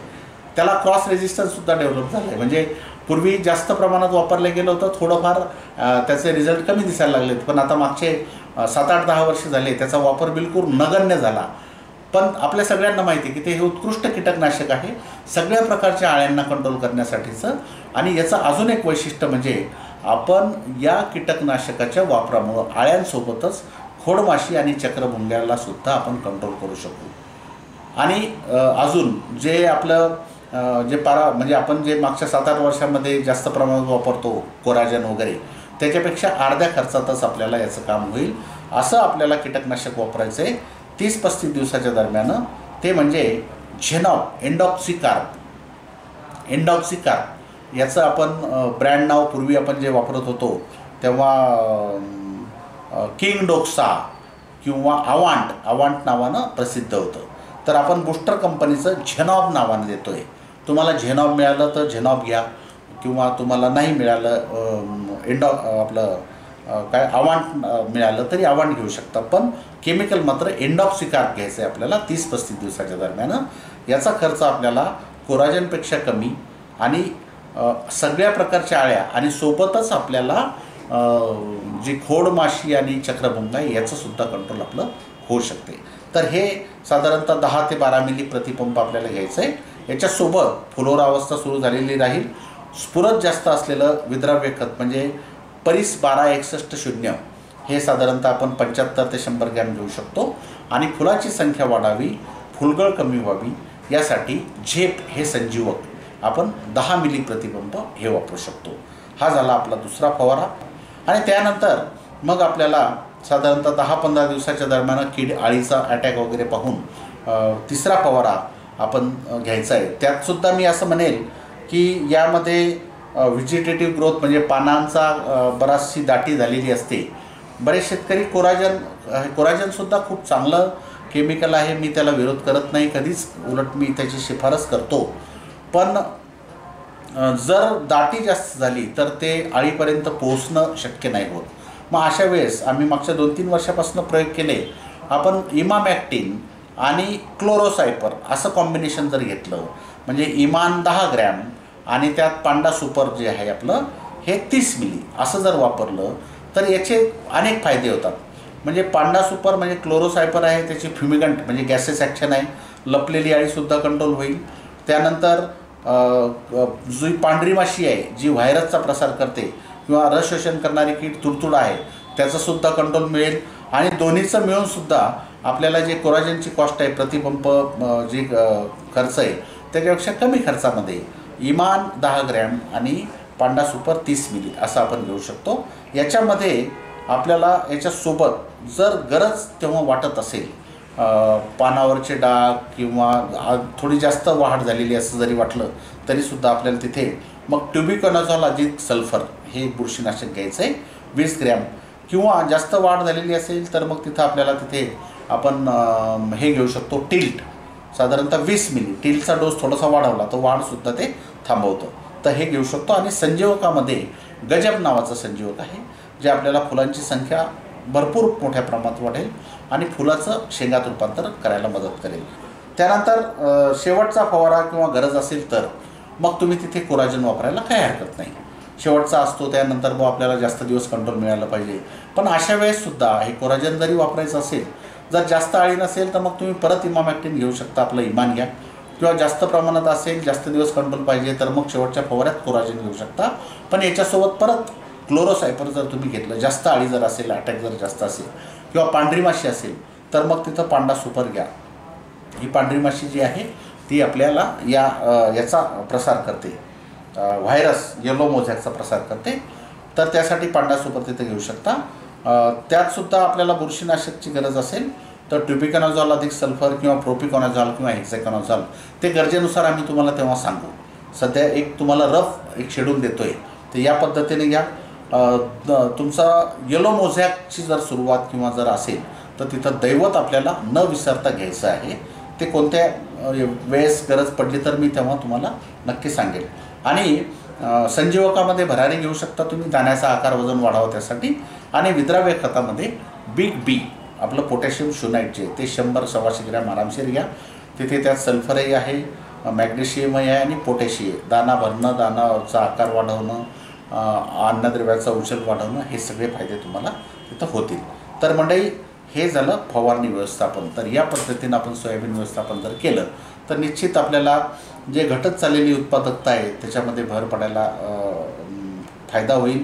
त्याला क्रॉस रेजिस्टन्ससुद्धा डेव्हलप झालं आहे. म्हणजे पूर्वी जास्त प्रमाणात वापरलं गेलं होतं, थोडंफार त्याचे रिझल्ट कमी दिसायला लागलेत, पण आता मागचे 7-8-10 वर्ष झाले त्याचा वापर बिलकुल नगण्य झाला. पण आपल्या सगळ्यांना माहिती आहे की ते हे उत्कृष्ट कीटकनाशक आहे सगळ्या प्रकारच्या आळ्यांना कंट्रोल करण्यासाठीचं. आणि याचं अजून एक वैशिष्ट्य म्हणजे आपण या कीटकनाशकाच्या वापरामुळं आळ्यांसोबतच खोडमाशी आणि चक्रभुंग्याला सुद्धा आपण कंट्रोल करू शकू. आणि अजून जे आपलं जे म्हणजे आपण जे मागच्या 7-8 वर्षामध्ये जास्त प्रमाणात वापरतो कोराजन वगैरे, त्याच्यापेक्षा अर्ध्या खर्चातच आपल्याला याचं काम होईल असं आपल्याला कीटकनाशक वापरायचं आहे 30-35 दिवसाच्या दरम्यान. ते म्हणजे झेनॉप एंडॉक्सिकार्प याचं आपण ब्रँड नाव पूर्वी आपण जे वापरत होतो तेव्हा किंगडोक्सा किंवा अवांट नावानं प्रसिद्ध होतं. तर आपण बूस्टर कंपनीचं झेनॉब नावानं देतो आहे. तुम्हाला झेनॉब मिळालं तर झेनॉब घ्या, किंवा तुम्हाला नाही मिळालं आपलं काय अवांट मिळालं तरी अवांट घेऊ शकता. पण केमिकल मात्र एंडॉक्सिकार्प घ्यायचं आहे आपल्याला 30-35 दिवसाच्या दरम्यान. याचा खर्च आपल्याला कोराजनपेक्षा कमी आणि सगळ्या प्रकारच्या आळ्या आणि सोबतच आपल्याला जी खोडमाशी आणि चक्रभुंगा याचंसुद्धा कंट्रोल आपलं होऊ शकते. तर हे साधारणतः 10 ते 12 मिली प्रतिपंप आपल्याला घ्यायचं आहे. याच्यासोबत फुलोरा अवस्था सुरू झालेली राहील. स्फुरत जास्त असलेलं विद्राव्य खत म्हणजे परिस 1261 हे साधारणतः आपण 75 ते 100 ग्रॅम घेऊ शकतो. आणि फुलाची संख्या वाढावी, फुलगळ कमी व्हावी यासाठी झेप हे संजीवक आपण 10 मिली प्रतिपंप हे वापरू शकतो. हा झाला आपला दुसरा फवारा. आणि त्यानंतर मग आपल्याला साधारणतः 10-15 दिवसाच्या दरम्यान आळीचा अटॅक वगैरे पाहून तिसरा फवारा आपण घ्यायचा आहे. त्यातसुद्धा मी असं म्हणेल की यामध्ये व्हेजिटेटिव्ह ग्रोथ म्हणजे पानांचा बराचशी दाटी झालेली असते. बरेच शेतकरी कोराजनसुद्धा खूप चांगलं केमिकल आहे, मी त्याला विरोध करत नाही कधीच, उलट मी त्याची शिफारस करतो. पण जर दाटी जास्त झाली तर ते आळीपर्यंत पोहोचणं शक्य नाही होत. मग अशा वेळेस आम्ही मागच्या 2-3 वर्षापासून प्रयोग केले. आपण इमामॅक्टिन आणि क्लोरोसायपर असं कॉम्बिनेशन जर घेतलं म्हणजे इमान 10 ग्रॅम आणि त्यात पांडा सुपर जे आहे आपलं हे 30 मिली असं जर वापरलं तर याचे अनेक फायदे होतात. म्हणजे पांडा सुपर म्हणजे क्लोरोसायपर आहे, त्याची फ्युमिगंट म्हणजे गॅसेस ॲक्शन आहे, लपलेली आळीसुद्धा कंट्रोल होईल. त्यानंतर जी पांढरी माशी आहे जी व्हायरसचा प्रसार करते किंवा रस शोषण करणारी कीड तुडतुडा आहे त्याचंसुद्धा कंट्रोल मिळेल. आणि दोन्हीचं मिळूनसुद्धा आपल्याला जे कोराजनची कॉस्ट आहे प्रतिपंप जी खर्च आहे त्याच्यापेक्षा कमी खर्चामध्ये इमान 10 ग्रॅम आणि पांडा सुपर 30 मिली असं आपण घेऊ शकतो. याच्यामध्ये आपल्याला याच्यासोबत जर गरज तेव्हा वाटत असेल, पानावरचे डाग किंवा थोडी जास्त वाढ झालेली असं जरी वाटलं तरीसुद्धा आपल्याला तिथे मग ट्युबिकॉनॉझॉल अधिक सल्फर हे बुरशीनाशक घ्यायचं आहे 20 ग्रॅम. किंवा जास्त वाढ झालेली असेल तर मग तिथं आपल्याला तिथे आपण हे घेऊ शकतो टिल्ट साधारणतः 20 मिली. टिल्टचा डोस थोडासा वाढवला तर वाढसुद्धा ते थांबवतं. तर हे घेऊ शकतो. आणि संजीवकामध्ये गजब नावाचं संजीवक आहे जे आपल्याला फुलांची संख्या भरपूर मोठ्या प्रमाणात वाढेल आणि फुलाचं शेंगात रूपांतर करायला मदत करेल. त्यानंतर शेवटचा फवारा किंवा गरज असेल तर मग तुम्ही तिथे कोराजन वापरायला काही हरकत नाही. शेवटचा असतो त्यानंतर मग आपल्याला जास्त दिवस कंट्रोल मिळालं पाहिजे. पण अशा वेळेससुद्धा हे कोराजन जरी वापरायचं असेल, जर जास्त आळी नसेल तर मग तुम्ही परत इमामॅक्टिन घेऊ शकता, आपलं इमान घ्या. किंवा जास्त प्रमाणात असेल, जास्त दिवस कंट्रोल पाहिजे तर मग शेवटच्या फवाऱ्यात कोराजन घेऊ शकता. पण याच्यासोबत परत क्लोरोसायपर जर तुम्ही घेतलं, जास्त आळी जर असेल, अटॅक जर जास्त असेल किंवा पांढरी माशी असेल तर मग तिथं पांडा सुपर घ्या. ही पांढरी माशी जी आहे ती आपल्याला याचा प्रसार करते, व्हायरस येलो मोझॅकचा प्रसार करते. तर त्यासाठी पांढरा सुपर तिथे घेऊ शकता. त्यातसुद्धा आपल्याला बुरशीनाशकची गरज असेल तर ट्युबिकॅनोझॉल अधिक सल्फर किंवा प्रोपिकॉनोझॉल किंवा हेक्साकॉनोझॉल ते गरजेनुसार आम्ही तुम्हाला तेव्हा सांगू. सध्या एक तुम्हाला रफ एक शेड्यूल देतो आहे, तर या पद्धतीने घ्या. तुमचा येलो मोझॅकची जर सुरुवात किंवा जर असेल तर तिथं दैवत आपल्याला न विसरता घ्यायचं आहे. ते कोणत्या वेळेस गरज पडली तर मी तेव्हा तुम्हाला नक्की सांगेल. आणि संजीवकामध्ये भरारी घेऊ शकता तुम्ही, दाण्याचा आकार वजन वाढावं त्यासाठी. आणि विद्राव्य खतामध्ये बिग बी आपलं पोटॅशियम शोनाईटचे ते 100-125 ग्रॅम आरामशीर घ्या. तिथे त्यात सल्फरही आहे, मॅग्नेशियमही आहे आणि पोटॅशियम. दाना भरणं, दानाचा आकार वाढवणं, अन्नद्रव्याचा उचल वाढवणं, हे सगळे फायदे तुम्हाला तिथं होतील. तर मंडळी, हे झालं फवारणी व्यवस्थापन. तर या पद्धतीनं आपण सोयाबीन व्यवस्थापन जर केलं तर निश्चित आपल्याला जे घटत चाललेली उत्पादकता आहे त्याच्यामध्ये भर पडायला फायदा होईल.